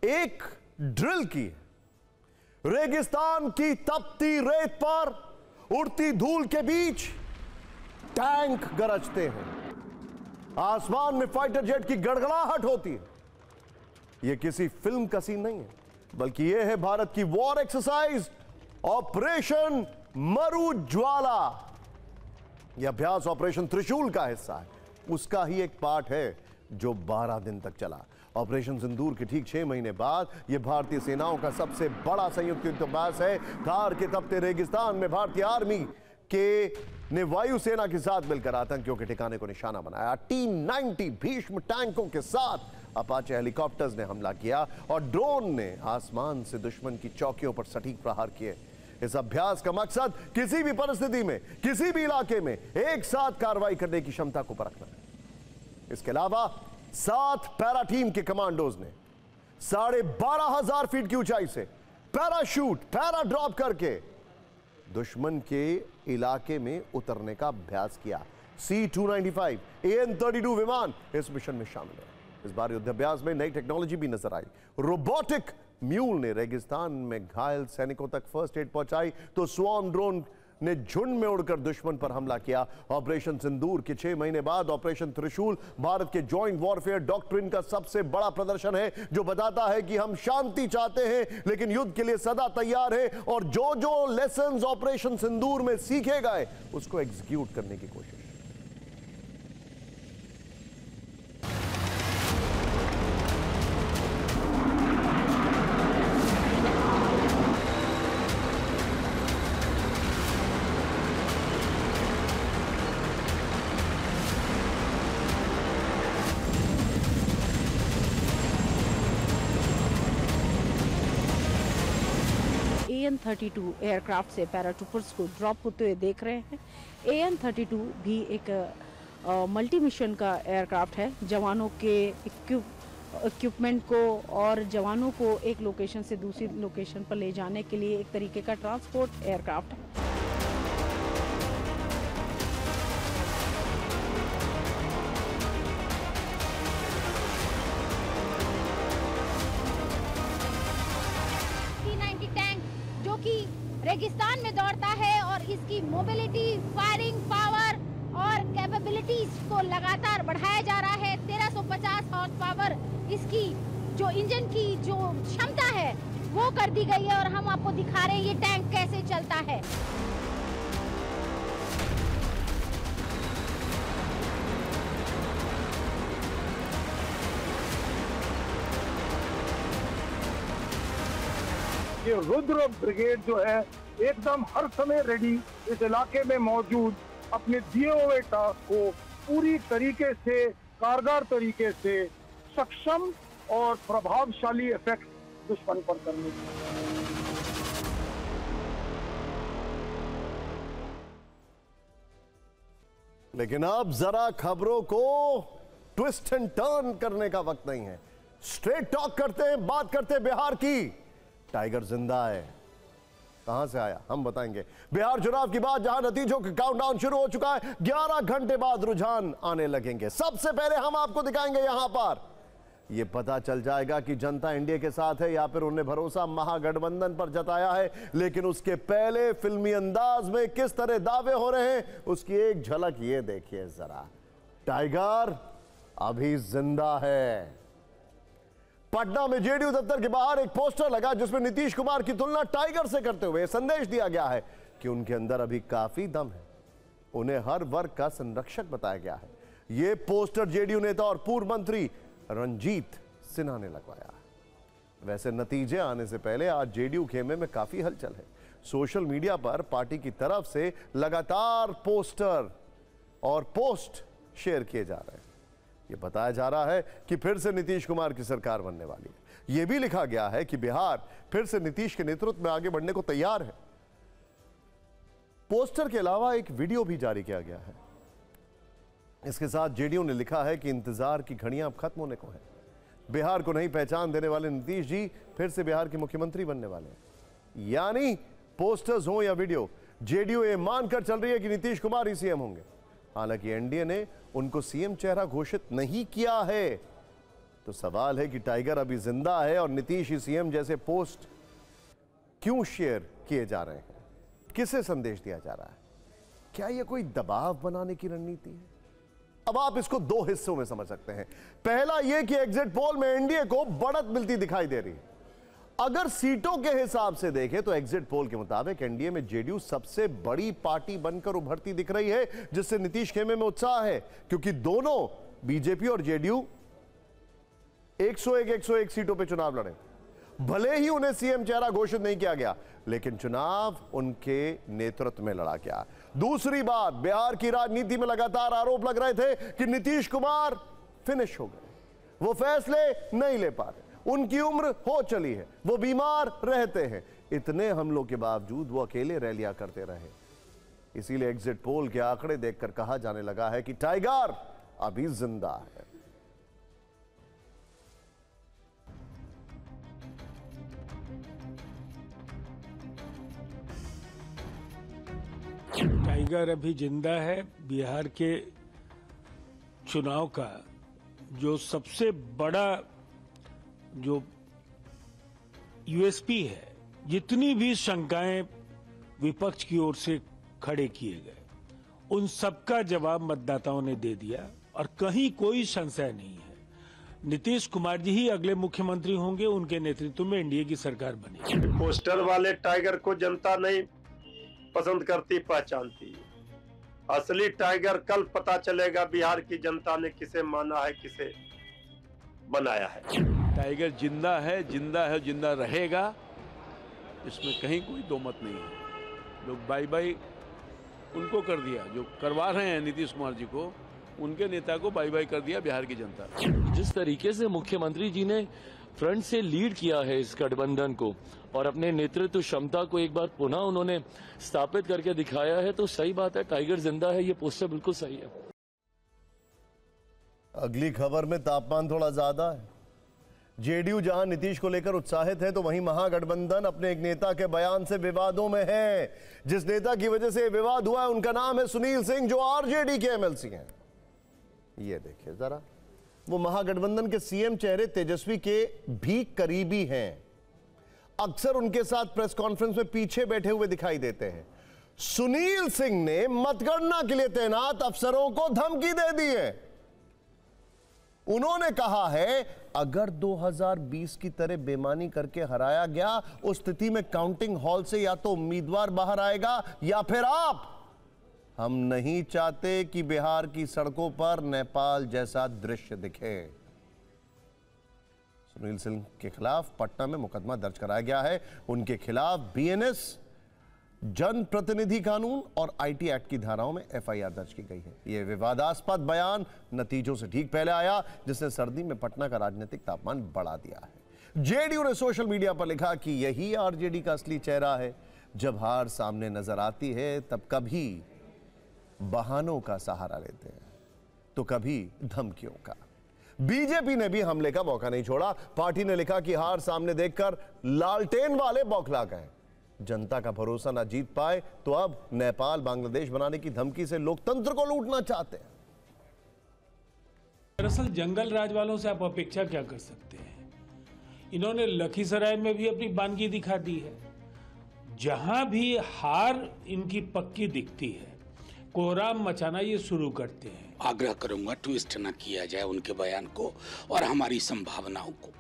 एक ड्रिल की। रेगिस्तान की तपती रेत पर उड़ती धूल के बीच टैंक गरजते हैं, आसमान में फाइटर जेट की गड़गड़ाहट होती है। यह किसी फिल्म का सीन नहीं है, बल्कि यह है भारत की वॉर एक्सरसाइज ऑपरेशन मरुज्वाला। यह अभ्यास ऑपरेशन त्रिशूल का हिस्सा है, उसका ही एक पार्ट है जो 12 दिन तक चला। ऑपरेशन सिंदूर के ठीक 6 महीने बाद यह भारतीय सेनाओं का सबसे बड़ा संयुक्त युद्धाभ्यास है। थार के तपते रेगिस्तान में भारतीय आर्मी ने वायुसेना के साथ मिलकर आतंकियों के ठिकाने को निशाना बनाया। T-90 भीष्म टैंकों के साथ अपाचे हेलीकॉप्टर्स ने हमला किया और ड्रोन ने आसमान से दुश्मन की चौकियों पर सटीक प्रहार किए। इस अभ्यास का मकसद किसी भी परिस्थिति में, किसी भी इलाके में एक साथ कार्रवाई करने की क्षमता को परखना है। इसके अलावा 7 पैरा टीम के कमांडोज ने 12,500 फीट की ऊंचाई से पैराशूट, पैरा ड्रॉप करके दुश्मन के इलाके में उतरने का अभ्यास किया। C-295 AN-32 विमान इस मिशन में शामिल है। इस बार युद्धाभ्यास में नई टेक्नोलॉजी भी नजर आई। रोबोटिक म्यूल ने रेगिस्तान में घायल सैनिकों तक फर्स्ट एड पहुंचाई, तो स्वॉर्म ड्रोन ने झुंड में उड़कर दुश्मन पर हमला किया। ऑपरेशन सिंदूर के 6 महीने बाद ऑपरेशन त्रिशूल भारत के जॉइंट वॉरफेयर डॉक्ट्रिन का सबसे बड़ा प्रदर्शन है, जो बताता है कि हम शांति चाहते हैं लेकिन युद्ध के लिए सदा तैयार हैं और जो जो लेसन्स ऑपरेशन सिंदूर में सीखे गए उसको एग्जीक्यूट करने की कोशिश। AN-32 एयरक्राफ्ट से पैराट्रूपर्स को ड्रॉप होते हुए देख रहे हैं। AN-32 भी एक मल्टी मिशन का एयरक्राफ्ट है। जवानों के इक्विपमेंट को और जवानों को एक लोकेशन से दूसरी लोकेशन पर ले जाने के लिए एक तरीके का ट्रांसपोर्ट एयरक्राफ्ट है। रेगिस्तान में दौड़ता है और इसकी मोबिलिटी, फायरिंग पावर और कैपेबिलिटीज को लगातार बढ़ाया जा रहा है। 1350 हॉर्स पावर इसकी जो इंजन की जो क्षमता है वो कर दी गई है और हम आपको दिखा रहे हैं ये टैंक कैसे चलता है। ये रुद्र ब्रिगेड जो है एकदम हर समय रेडी, इस इलाके में मौजूद, अपने दिए हुए टास्क को पूरी तरीके से, कारगर तरीके से, सक्षम और प्रभावशाली इफेक्ट दुश्मन पर करने की। लेकिन अब जरा खबरों को ट्विस्ट एंड टर्न करने का वक्त नहीं है। स्ट्रेट टॉक करते हैं, बात करते हैं बिहार की। टाइगर जिंदा है, कहां से आया हम बताएंगे। बिहार चुनाव की बात, जहां नतीजों का काउंटडाउन शुरू हो चुका है, 11 घंटे बाद रुझान आने लगेंगे। सबसे पहले हम आपको दिखाएंगे यहां पर यह पता चल जाएगा कि जनता एनडीए के साथ है या फिर उन्हें भरोसा महागठबंधन पर जताया है। लेकिन उसके पहले फिल्मी अंदाज में किस तरह दावे हो रहे हैं उसकी एक झलक ये देखिए जरा। टाइगर अभी जिंदा है। पटना में जेडीयू दफ्तर के बाहर एक पोस्टर लगा जिसमें नीतीश कुमार की तुलना टाइगर से करते हुए संदेश दिया गया है कि उनके अंदर अभी काफी दम है, उन्हें हर वर्ग का संरक्षक बताया गया है। यह पोस्टर जेडीयू नेता और पूर्व मंत्री रंजीत सिन्हा ने लगवाया। वैसे नतीजे आने से पहले आज जेडीयू खेमे में काफी हलचल है। सोशल मीडिया पर पार्टी की तरफ से लगातार पोस्टर और पोस्ट शेयर किए जा रहे हैं। यह बताया जा रहा है कि फिर से नीतीश कुमार की सरकार बनने वाली है। यह भी लिखा गया है कि बिहार फिर से नीतीश के नेतृत्व में आगे बढ़ने को तैयार है। पोस्टर के अलावा एक वीडियो भी जारी किया गया है। इसके साथ जेडीयू ने लिखा है कि इंतजार की घड़ियां अब खत्म होने को है। बिहार को नई पहचान देने वाले नीतीश जी फिर से बिहार के मुख्यमंत्री बनने वाले हैं। यानी पोस्टर्स हो या वीडियो, जेडीयू ये मानकर चल रही है कि नीतीश कुमार ही सीएम होंगे। हालांकि एनडीए ने उनको सीएम चेहरा घोषित नहीं किया है। तो सवाल है कि टाइगर अभी जिंदा है और नीतीश ही सीएम जैसे पोस्ट क्यों शेयर किए जा रहे हैं, किसे संदेश दिया जा रहा है, क्या यह कोई दबाव बनाने की रणनीति है? अब आप इसको दो हिस्सों में समझ सकते हैं। पहला यह कि एग्जिट पोल में एनडीए को बढ़त मिलती दिखाई दे रही है। अगर सीटों के हिसाब से देखें तो एग्जिट पोल के मुताबिक एनडीए में जेडीयू सबसे बड़ी पार्टी बनकर उभरती दिख रही है, जिससे नीतीश खेमे में उत्साह है, क्योंकि दोनों बीजेपी और जेडीयू 101 सीटों पे चुनाव लड़े। भले ही उन्हें सीएम चेहरा घोषित नहीं किया गया, लेकिन चुनाव उनके नेतृत्व में लड़ा गया। दूसरी बात, बिहार की राजनीति में लगातार आरोप लग रहे थे कि नीतीश कुमार फिनिश हो गए, वो फैसले नहीं ले पा रहे, उनकी उम्र हो चली है, वो बीमार रहते हैं। इतने हमलों के बावजूद वो अकेले रैलियां करते रहे। इसीलिए एग्जिट पोल के आंकड़े देखकर कहा जाने लगा है कि टाइगर अभी जिंदा है। टाइगर अभी जिंदा है। बिहार के चुनाव का जो सबसे बड़ा जो यूएसपी है, जितनी भी शंकाएं विपक्ष की ओर से खड़े किए गए, उन सबका जवाब मतदाताओं ने दे दिया और कहीं कोई संशय नहीं है। नीतीश कुमार जी ही अगले मुख्यमंत्री होंगे, उनके नेतृत्व में एनडीए की सरकार बनेगी। पोस्टर वाले टाइगर को जनता नहीं पसंद करती, पहचानती। असली टाइगर कल पता चलेगा बिहार की जनता ने किसे माना है, किसे बनाया है। टाइगर जिंदा है, जिंदा रहेगा, इसमें कहीं कोई दो मत नहीं है। लोग बाई बाई उनको कर दिया, जो करवा रहे हैं नीतीश कुमार जी को, उनके नेता को बाई बाई कर दिया बिहार की जनता। जिस तरीके से मुख्यमंत्री जी ने फ्रंट से लीड किया है इस गठबंधन को और अपने नेतृत्व क्षमता को एक बार पुनः उन्होंने स्थापित करके दिखाया है, तो सही बात है, टाइगर जिंदा है, ये पोस्टर बिल्कुल सही है। अगली खबर में तापमान थोड़ा ज्यादा है। जेडीयू जहां नीतीश को लेकर उत्साहित है, तो वहीं महागठबंधन अपने एक नेता के बयान से विवादों में है। जिस नेता की वजह से विवाद हुआ है उनका नाम है सुनील सिंह, जो आरजेडी के एमएलसी हैं। ये देखिए जरा, वो महागठबंधन के सीएम चेहरे तेजस्वी के भी करीबी हैं। अक्सर उनके साथ प्रेस कॉन्फ्रेंस में पीछे बैठे हुए दिखाई देते हैं। सुनील सिंह ने मतगणना के लिए तैनात अफसरों को धमकी दे दी है। उन्होंने कहा है, अगर 2020 की तरह बेईमानी करके हराया गया, उस स्थिति में काउंटिंग हॉल से या तो उम्मीदवार बाहर आएगा या फिर आप। हम नहीं चाहते कि बिहार की सड़कों पर नेपाल जैसा दृश्य दिखे। सुनील सिंह के खिलाफ पटना में मुकदमा दर्ज कराया गया है। उनके खिलाफ बीएनएस, जन प्रतिनिधि कानून और आईटी एक्ट की धाराओं में एफआईआर दर्ज की गई है। यह विवादास्पद बयान नतीजों से ठीक पहले आया, जिसने सर्दी में पटना का राजनीतिक तापमान बढ़ा दिया है। जेडीयू ने सोशल मीडिया पर लिखा कि यही आरजेडी का असली चेहरा है। जब हार सामने नजर आती है, तब कभी बहानों का सहारा लेते हैं, तो कभी धमकियों का। बीजेपी ने भी हमले का मौका नहीं छोड़ा। पार्टी ने लिखा कि हार सामने देखकर लालटेन वाले बौखला गए। जनता का भरोसा ना जीत पाए, तो अब नेपाल बांग्लादेश बनाने की धमकी से लोकतंत्र को लूटना चाहते हैं। दरअसल जंगल राज वालों से आप अपेक्षा क्या कर सकते हैं? इन्होंने लखीसराय में भी अपनी बानगी दिखा दी है। जहां भी हार इनकी पक्की दिखती है, कोहराम मचाना ये शुरू करते हैं। आग्रह करूंगा ट्विस्ट न किया जाए उनके बयान को और हमारी संभावनाओं को।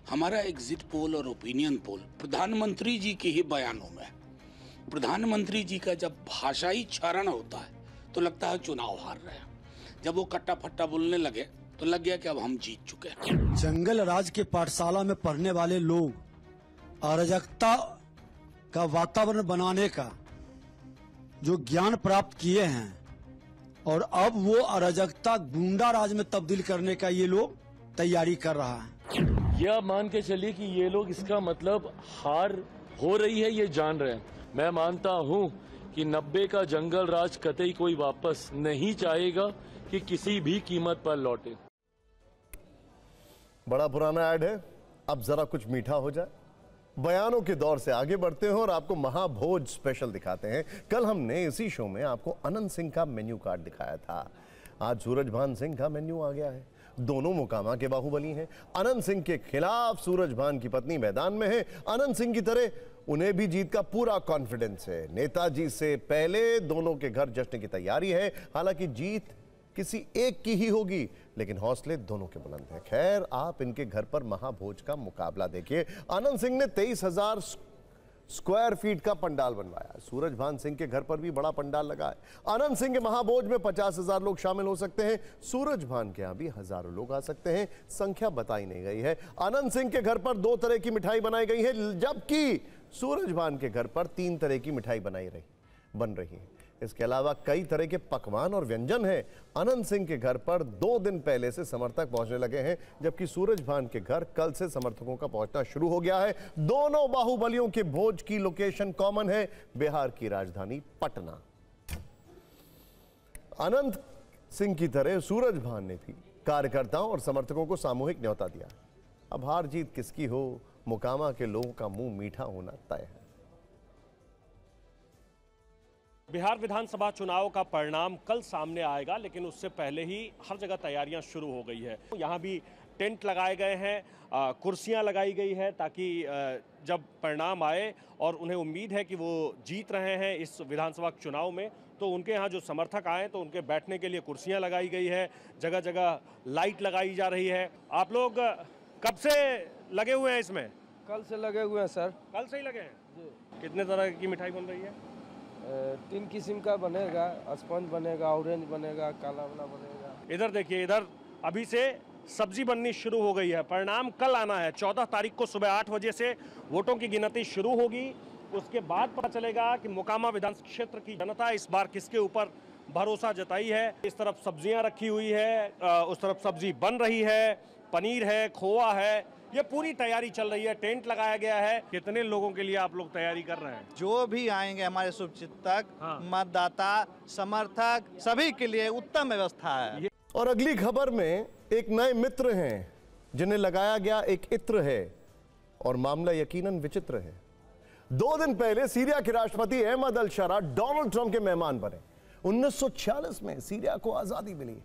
हमारा एग्जिट पोल और ओपिनियन पोल प्रधानमंत्री जी के ही बयानों में। प्रधानमंत्री जी का जब भाषाई क्षरण होता है तो लगता है चुनाव हार रहे हैं। जब वो कट्टा फट्टा बोलने लगे तो लग गया कि अब हम जीत चुके हैं। जंगल राज के पाठशाला में पढ़ने वाले लोग अराजकता का वातावरण बनाने का जो ज्ञान प्राप्त किए हैं, और अब वो अराजकता गुंडा राज में तब्दील करने का ये लोग तैयारी कर रहा है। यह मान के चलिए कि ये लोग इसका मतलब हार हो रही है ये जान रहे हैं। मैं मानता हूं कि 90 का जंगल राज कतई कोई वापस नहीं चाहेगा कि किसी भी कीमत पर लौटे। बड़ा पुराना ऐड है, अब जरा कुछ मीठा हो जाए। बयानों के दौर से आगे बढ़ते हैं और आपको महाभोज स्पेशल दिखाते हैं। कल हमने इसी शो में आपको अनंत सिंह का मेन्यू कार्ड दिखाया था। आज सूरजभान सिंह का मेन्यू आ गया है। दोनों मोकामा के बाहुबली हैं। अनंत सिंह के खिलाफ सूरजभान की पत्नी मैदान में है। अनंत सिंह की तरह उन्हें भी जीत का पूरा कॉन्फिडेंस है। नेताजी से पहले दोनों के घर जश्न की तैयारी है। हालांकि जीत किसी एक की ही होगी, लेकिन हौसले दोनों के बुलंद हैं। खैर, आप इनके घर पर महाभोज का मुकाबला देखिए। आनंद सिंह ने 23,000 स्क्वायर फीट का पंडाल बनवाया। सूरजभान सिंह के घर पर भी बड़ा पंडाल लगा है। आनंद सिंह के महाभोज में 50,000 लोग शामिल हो सकते हैं। सूरजभान के यहां भी हजारों लोग आ सकते हैं, संख्या बताई नहीं गई है। आनंद सिंह के घर पर 2 तरह की मिठाई बनाई गई है, जबकि सूरजभान के घर पर 3 तरह की मिठाई बन रही है। इसके अलावा कई तरह के पकवान और व्यंजन हैं। आनंद सिंह के घर पर 2 दिन पहले से समर्थक पहुंचने लगे हैं, जबकि सूरजभान के घर कल से समर्थकों का पहुंचना शुरू हो गया है। दोनों बाहुबलियों के भोज की लोकेशन कॉमन है, बिहार की राजधानी पटना। आनंद सिंह की तरह सूरजभान ने भी कार्यकर्ताओं और समर्थकों को सामूहिक न्योता दिया। अब हार जीत किसकी हो, मोकामा के लोगों का मुंह मीठा होना तय है। बिहार विधानसभा चुनाव का परिणाम कल सामने आएगा, लेकिन उससे पहले ही हर जगह तैयारियां शुरू हो गई है। यहाँ भी टेंट लगाए गए हैं, कुर्सियां लगाई गई है, ताकि जब परिणाम आए और उन्हें उम्मीद है कि वो जीत रहे हैं इस विधानसभा चुनाव में, तो उनके यहाँ जो समर्थक आए तो उनके बैठने के लिए कुर्सियां लगाई गई है। जगह जगह लाइट लगाई जा रही है। आप लोग कब से लगे हुए हैं इसमें? कल से लगे हुए हैं सर। कल से ही लगे हैं जी। कितने तरह की मिठाई बन रही है? 3 किस्म का बनेगा, स्पंज बनेगा, ऑरेंज बनेगा, काला वाला बनेगा। इधर देखिए, इधर अभी से सब्जी बननी शुरू हो गई है। परिणाम कल आना है। 14 तारीख को सुबह 8 बजे से वोटों की गिनती शुरू होगी। उसके बाद पता चलेगा कि मोकामा विधानसभा क्षेत्र की जनता इस बार किसके ऊपर भरोसा जताई है। इस तरफ सब्जियां रखी हुई है, उस तरफ सब्जी बन रही है, पनीर है, खोआ है, ये पूरी तैयारी चल रही है। टेंट लगाया गया है। कितने लोगों के लिए आप लोग तैयारी कर रहे हैं? जो भी आएंगे हमारे शुभचिंतक, मतदाता, समर्थक, सभी के लिए उत्तम व्यवस्था है। और अगली खबर में एक नए मित्र हैं जिन्हें लगाया गया एक इत्र है, और मामला यकीनन विचित्र है। 2 दिन पहले सीरिया के राष्ट्रपति अहमद अल शरा डोनाल्ड ट्रंप के मेहमान बने। 1946 में सीरिया को आजादी मिली,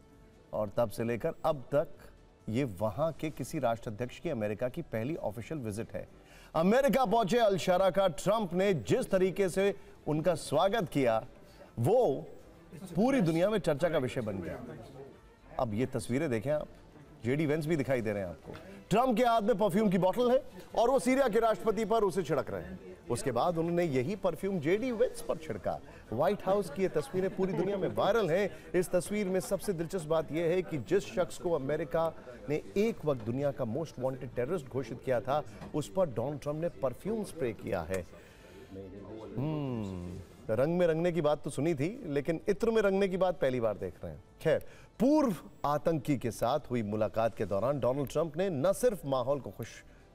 और तब से लेकर अब तक ये वहां के किसी राष्ट्राध्यक्ष की अमेरिका की पहली ऑफिशियल विजिट है। अमेरिका पहुंचे अल शरा का ट्रंप ने जिस तरीके से उनका स्वागत किया, वो पूरी दुनिया में चर्चा का विषय बन गया। अब ये तस्वीरें देखें आप, जेडी वेंस भी दिखाई दे रहे हैं आपको। ट्रंप के हाथ में परफ्यूम की बोतल है और वो सीरिया के राष्ट्रपति पर उसे छिड़क रहे हैं। उसके बाद उन्होंने यही परफ्यूम जेडी वेंस पर छिड़का। व्हाइट हाउस की ये तस्वीरें पूरी दुनिया में वायरल हैं। इस तस्वीर में सबसे दिलचस्प बात यह है कि जिस शख्स को अमेरिका ने एक वक्त दुनिया का मोस्ट वांटेड टेररिस्ट घोषित किया था, उस पर डोनाल्ड ट्रंप ने परफ्यूम स्प्रे किया है। रंग में रंगने की बात तो सुनी थी, लेकिन इत्र में रंगने की बात पहली बार देख रहे हैं। खैर, पूर्व आतंकी के साथ हुई मुलाकात के दौरान डोनाल्ड ट्रंप ने न सिर्फ माहौल को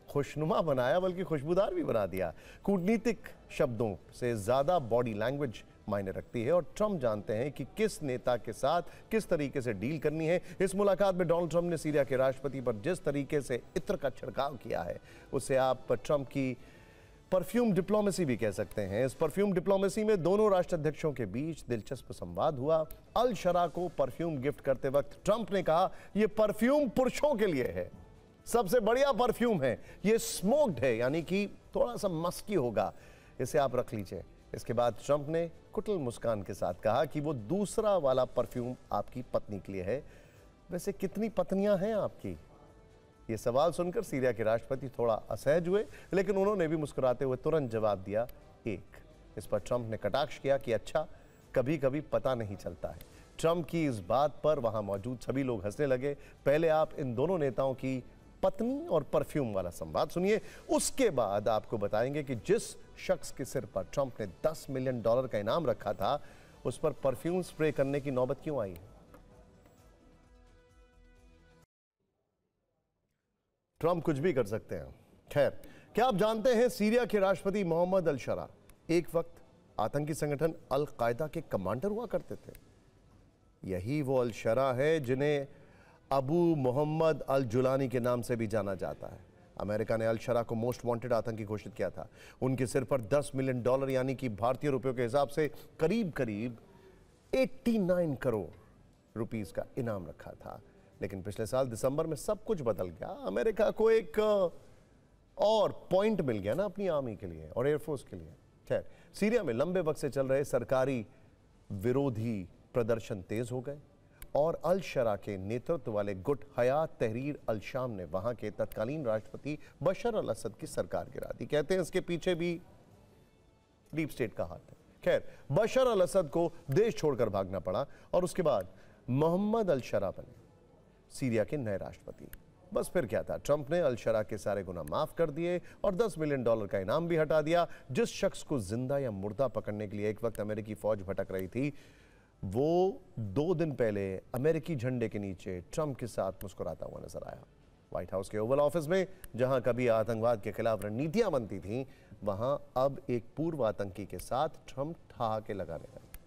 खुशनुमा बनाया, बल्कि खुशबूदार भी बना दिया। कूटनीतिक शब्दों से ज्यादा बॉडी लैंग्वेज मायने रखती है, और ट्रंप जानते हैं कि किस नेता के साथ किस तरीके से डील करनी है। इस मुलाकात में डोनाल्ड ट्रंप ने सीरिया के राष्ट्रपति पर जिस तरीके से इत्र का छिड़काव किया है, उससे आप ट्रंप की परफ्यूम डिप्लोमेसी भी कह सकते हैं। इस परफ्यूम डिप्लोमेसी में दोनों राष्ट्राध्यक्षों के बीच दिलचस्प संवाद हुआ। अल शरा को परफ्यूम गिफ्ट करते वक्त ट्रंप ने कहा, यह परफ्यूम पुरुषों के लिए है, सबसे बढ़िया परफ्यूम है, यह स्मोक्ड है, यानी कि थोड़ा सा मस्की होगा, इसे आप रख लीजिए। इसके बाद ट्रंप ने कुटिल मुस्कान के साथ कहा कि वो दूसरा वाला परफ्यूम आपकी पत्नी के लिए है। वैसे कितनी पत्नियां हैं आपकी? ये सवाल सुनकर सीरिया के राष्ट्रपति थोड़ा असहज हुए, लेकिन उन्होंने भी मुस्कुराते हुए तुरंत जवाब दिया, एक। इस पर ट्रंप ने कटाक्ष किया कि अच्छा, कभी कभी पता नहीं चलता है। ट्रंप की इस बात पर वहां मौजूद सभी लोग हंसने लगे। पहले आप इन दोनों नेताओं की पत्नी और परफ्यूम वाला संवाद सुनिए, उसके बाद आपको बताएंगे कि जिस शख्स के सिर पर ट्रंप ने $10 मिलियन का इनाम रखा था, उस पर परफ्यूम स्प्रे करने की नौबत क्यों आई है। ट्रंप कुछ भी कर सकते हैं। खैर, क्या आप जानते हैं सीरिया के राष्ट्रपति मोहम्मद अल शरा एक वक्त आतंकी संगठन अल कायदा के कमांडर हुआ करते थे। यही वो अल शरा है जिन्हें अबू मोहम्मद अल जुलानी के नाम से भी जाना जाता है। अमेरिका ने अल शरा को मोस्ट वांटेड आतंकी घोषित किया था। उनके सिर पर $10 मिलियन यानी कि भारतीय रुपयों के हिसाब से करीब करीब 89 करोड़ रुपीस का इनाम रखा था। लेकिन पिछले साल दिसंबर में सब कुछ बदल गया। अमेरिका को एक और पॉइंट मिल गया ना अपनी आर्मी के लिए और एयरफोर्स के लिए। खैर, सीरिया में लंबे वक्त से चल रहे सरकारी विरोधी प्रदर्शन तेज हो गए और अल शरा के नेतृत्व वाले गुट हयात तहरीर अल शाम ने वहां के तत्कालीन राष्ट्रपति बशर अल असद की सरकार गिरा दी। कहते हैं इसके पीछे भी डीप स्टेट का हाथ है। खैर, बशर अल असद को देश छोड़कर भागना पड़ा और उसके बाद मोहम्मद अल शरा बने सीरिया के नए राष्ट्रपति। बस फिर क्या था, ट्रंप ने अल शरा के सारे गुनाह माफ कर दिए और $10 मिलियन का इनाम भी हटा दिया। जिस शख्स को जिंदा या मुर्दा पकड़ने के लिए एक वक्त अमेरिकी फौज भटक रही थी, वो 2 दिन पहले अमेरिकी झंडे के नीचे ट्रंप के साथ मुस्कुराता हुआ नजर आया। व्हाइट हाउस के ओवल ऑफिस में जहां कभी आतंकवाद के खिलाफ रणनीतियां बनती थीं, वहां अब एक पूर्व आतंकी के साथ ट्रंप ठहाके लगाने लगे।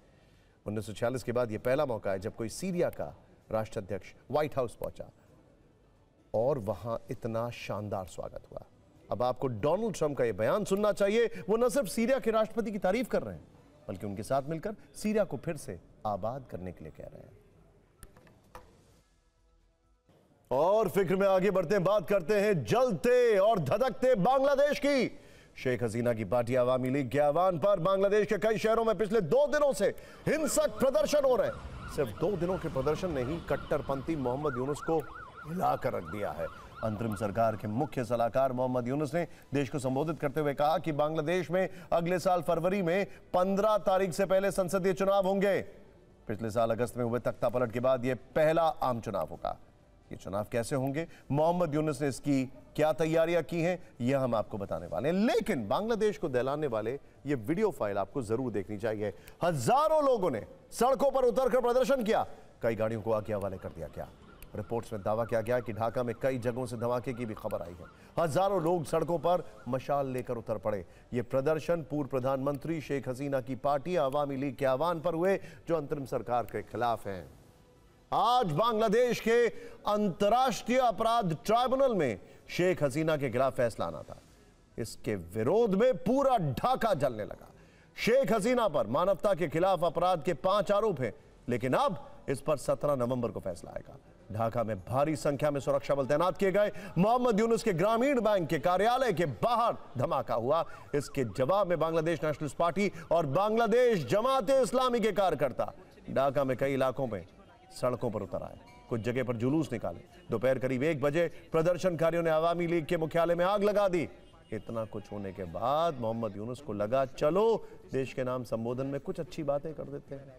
1946 के बाद यह पहला मौका है जब कोई सीरिया का राष्ट्राध्यक्ष व्हाइट हाउस पहुंचा और वहां इतना शानदार स्वागत हुआ। अब आपको डोनाल्ड ट्रंप का यह बयान सुनना चाहिए। वो न सिर्फ सीरिया के राष्ट्रपति की तारीफ कर रहे हैं, बल्कि उनके साथ मिलकर सीरिया को फिर से आबाद करने के लिए कह रहे हैं। और फिक्र में आगे बढ़ते हैं, बात करते हैं जलते और धधकते बांग्लादेश की। शेख हसीना की पार्टी अवामी लीग के आह्वान पर बांग्लादेश के कई शहरों में पिछले 2 दिनों से हिंसक प्रदर्शन हो रहे हैं। सिर्फ 2 दिनों के प्रदर्शन ने ही कट्टरपंथी मोहम्मद यूनुस को हिलाकर रख दिया है। अंतरिम सरकार के मुख्य सलाहकार मोहम्मद यूनुस ने देश को संबोधित करते हुए कहा कि बांग्लादेश में अगले साल फरवरी में 15 तारीख से पहले संसदीय चुनाव होंगे। पिछले साल अगस्त में हुए तख्ता पलट के बाद यह पहला आम चुनाव होगा। ये चुनाव कैसे होंगे, मोहम्मद यूनुस ने इसकी क्या तैयारियां की हैं, यह हम आपको बताने वाले हैं। लेकिन बांग्लादेश को दहलाने वाले ये वीडियो फाइल आपको जरूर देखनी चाहिए। हजारों लोगों ने सड़कों पर उतरकर प्रदर्शन किया, कई गाड़ियों को आग के हवाले कर दिया गया। रिपोर्ट्स में दावा किया गया कि ढाका में कई जगहों से धमाके की भी खबर आई है। हजारों लोग सड़कों पर मशाल लेकर उतर पड़े। ये प्रदर्शन पूर्व प्रधानमंत्री शेख हसीना की पार्टी अवामी लीग के आह्वान पर हुए, जो अंतरिम सरकार के खिलाफ हैं। आज बांग्लादेश के अंतर्राष्ट्रीय अपराध ट्राइब्यूनल में शेख हसीना के खिलाफ फैसला आना था। इसके विरोध में पूरा ढाका जलने लगा। शेख हसीना पर मानवता के खिलाफ अपराध के 5 आरोप हैं, लेकिन अब इस पर 17 नवंबर को फैसला आएगा। ढाका में भारी संख्या में सुरक्षा बल तैनात किए गए। मोहम्मद यूनुस के ग्रामीण बैंक के कार्यालय के बाहर धमाका हुआ। इसके जवाब में बांग्लादेश नेशनलिस्ट पार्टी और बांग्लादेश जमाते इस्लामी के कार्यकर्ता ढाका में कई इलाकों में सड़कों पर उतर आए, कुछ जगह पर जुलूस निकाले। दोपहर करीब 1 बजे प्रदर्शनकारियों ने अवामी लीग के मुख्यालय में आग लगा दी। इतना कुछ होने के बाद मोहम्मद यूनुस को लगा, चलो देश के नाम संबोधन में कुछ अच्छी बातें कर देते हैं।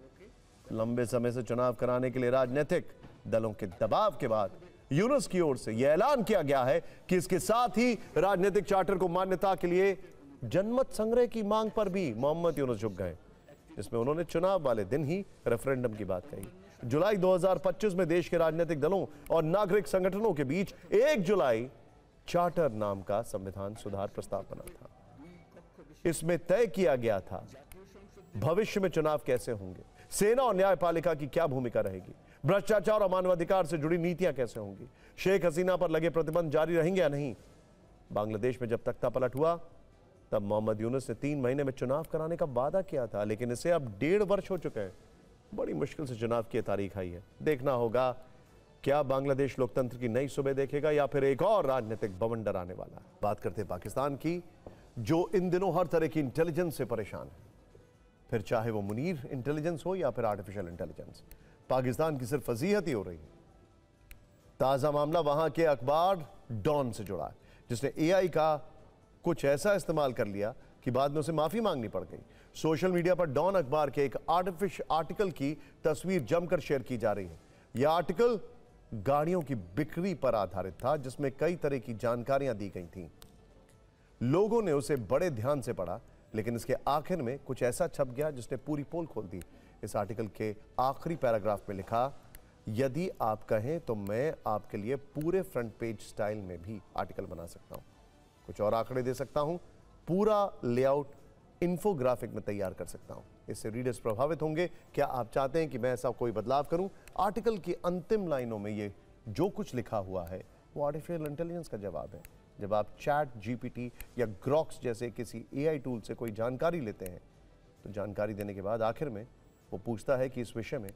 लंबे समय से चुनाव कराने के लिए राजनीतिक दलों के दबाव के बाद यूनुस की ओर से यह ऐलान किया गया है कि इसके साथ ही राजनीतिक चार्टर को मान्यता के लिए जनमत संग्रह की मांग पर भी मोहम्मद यूनुस झुक गए, जिसमें उन्होंने चुनाव वाले दिन ही रेफरेंडम की बात कही। जुलाई 2025 में देश के राजनीतिक दलों और नागरिक संगठनों के बीच 1 जुलाई चार्टर नाम का संविधान सुधार प्रस्ताव बना था। इसमें तय किया गया था भविष्य में चुनाव कैसे होंगे, सेना और न्यायपालिका की क्या भूमिका रहेगी, भ्रष्टाचार और मानवाधिकार से जुड़ी नीतियां कैसे होंगी, शेख हसीना पर लगे प्रतिबंध जारी रहेंगे या नहीं। बांग्लादेश में जब तख्ता पलट हुआ तब मोहम्मद यूनुस ने 3 महीने में चुनाव कराने का वादा किया था, लेकिन इसे अब 1.5 वर्ष हो चुके हैं। बड़ी मुश्किल से चुनाव की तारीख आई है। देखना होगा क्या बांग्लादेश लोकतंत्र की नई सुबह देखेगा या फिर एक और राजनीतिक बवंडर आने वाला है। बात करते हैं पाकिस्तान की, जो इन दिनों हर तरह की इंटेलिजेंस से परेशान है, फिर चाहे वो मुनीर इंटेलिजेंस हो या फिर आर्टिफिशियल इंटेलिजेंस। पाकिस्तान की सिर्फ फजीहत ही हो रही है। ताजा मामला वहां के अखबार डॉन से जुड़ा है, जिसने एआई का कुछ ऐसा इस्तेमाल कर लिया कि बाद में उसे माफी मांगनी पड़ गई। सोशल मीडिया पर डॉन अखबार के एक आर्टिकल की तस्वीर जमकर शेयर की जा रही है। यह आर्टिकल गाड़ियों की बिक्री पर आधारित था, जिसमें कई तरह की जानकारियां दी गई थीं। लोगों ने उसे बड़े ध्यान से पढ़ा, लेकिन इसके आखिर में कुछ ऐसा छप गया जिसने पूरी पोल खोल दी। इस आर्टिकल के आखिरी पैराग्राफ में लिखा, यदि आप कहें तो मैं आपके लिए पूरे फ्रंट पेज स्टाइल में भी आर्टिकल बना सकता हूं, कुछ और आंकड़े दे सकता हूं, पूरा लेआउट इन्फोग्राफिक में तैयार कर सकता हूं। इससे रीडर्स प्रभावित होंगे। क्या आप चाहते हैं कि मैं ऐसा कोई बदलाव करूं? आर्टिकल की अंतिम लाइनों में ये जो कुछ लिखा हुआ है वो आर्टिफिशियल इंटेलिजेंस का जवाब है। जब आप चैट जीपीटी या ग्रॉक्स जैसे किसी एआई टूल से कोई जानकारी लेते हैं, तो जानकारी देने के बाद आखिर में वो पूछता है कि इस विषय में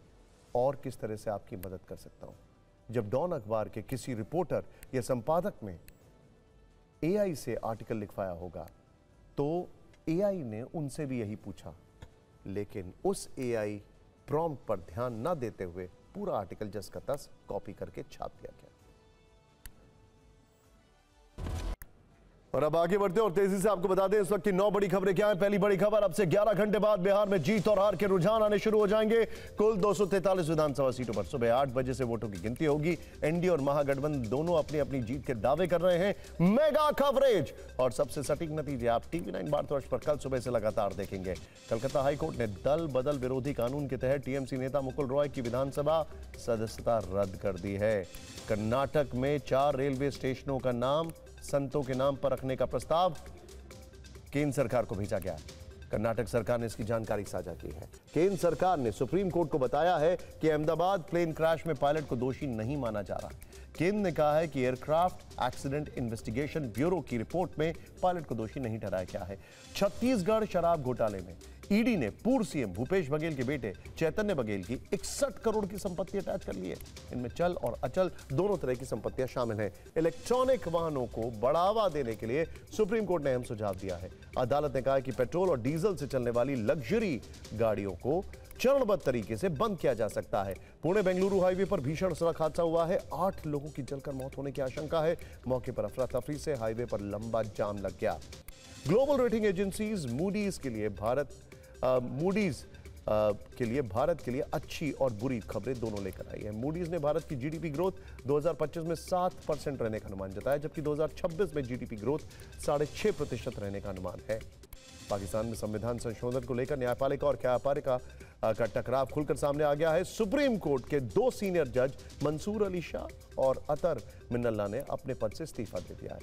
और किस तरह से आपकी मदद कर सकता हूं। जब डॉन अखबार के किसी रिपोर्टर या संपादक में एआई से आर्टिकल लिखवाया होगा, तो एआई ने उनसे भी यही पूछा, लेकिन उस एआई प्रॉम्प्ट पर ध्यान न देते हुए पूरा आर्टिकल जस का तस कॉपी करके छाप दिया गया। और अब आगे बढ़ते हैं और तेजी से आपको बता दें इस वक्त की 9 बड़ी खबरें क्या हैं। पहली बड़ी खबर, अब से 11 घंटे बाद बिहार में जीत और हार के रुझान आने शुरू हो जाएंगे। कुल 243 विधानसभा सीटों पर सुबह 8 बजे से वोटों की गिनती होगी। एनडीए और महागठबंधन दोनों अपनी अपनी जीत के दावे कर रहे हैं। मेगा कवरेज और सबसे सटीक नतीजे आप टीवी 9 भारतवर्ष पर कल सुबह से लगातार देखेंगे। कलकत्ता हाईकोर्ट ने दल बदल विरोधी कानून के तहत टीएमसी नेता मुकुल रॉय की विधानसभा सदस्यता रद्द कर दी है। कर्नाटक में 4 रेलवे स्टेशनों का नाम संतों के नाम पर रखने का प्रस्ताव केंद्र सरकार को भेजा गया। कर्नाटक सरकार ने इसकी जानकारी साझा की है। केंद्र सरकार ने सुप्रीम कोर्ट को बताया है कि अहमदाबाद प्लेन क्रैश में पायलट को दोषी नहीं माना जा रहा। केंद्र ने कहा है कि एयरक्राफ्ट एक्सीडेंट इन्वेस्टिगेशन ब्यूरो की रिपोर्ट में पायलट को दोषी नहीं ठहराया गया है। छत्तीसगढ़ शराब घोटाले में ईडी ने पूर्व सीएम भूपेश बघेल के बेटे चैतन्य बघेल की 61 करोड़ की संपत्ति अटैच कर ली है। इनमें चल और अचल दोनों तरह की संपत्तियां शामिल हैं। इलेक्ट्रॉनिक वाहनों को बढ़ावा देने के लिए सुप्रीम कोर्ट ने अहम सुझाव दिया है। अदालत ने कहा कि पेट्रोल और डीजल से चलने वाली लग्जरी गाड़ियों को चरणबद्ध तरीके से बंद किया जा सकता है। पुणे बेंगलुरु हाईवे पर भीषण सड़क हादसा हुआ है। 8 लोगों की जलकर मौत होने की आशंका है। मौके पर अफरा तफरी से हाईवे पर लंबा जाम लग गया। ग्लोबल रेटिंग एजेंसीज मूडीज के लिए भारत के लिए अच्छी और बुरी खबरें दोनों लेकर आई है। मूडीज ने भारत की जीडीपी ग्रोथ 2025 में 7% रहने का अनुमान जताया, जबकि 2026 में जीडीपी ग्रोथ 6.5% रहने का अनुमान है। पाकिस्तान में संविधान संशोधन को लेकर न्यायपालिका और न्यायपालिका का टकराव खुलकर सामने आ गया है। सुप्रीम कोर्ट के 2 सीनियर जज मंसूर अली शाह और अतर मिन्नल्ला ने अपने पद से इस्तीफा दे दिया है।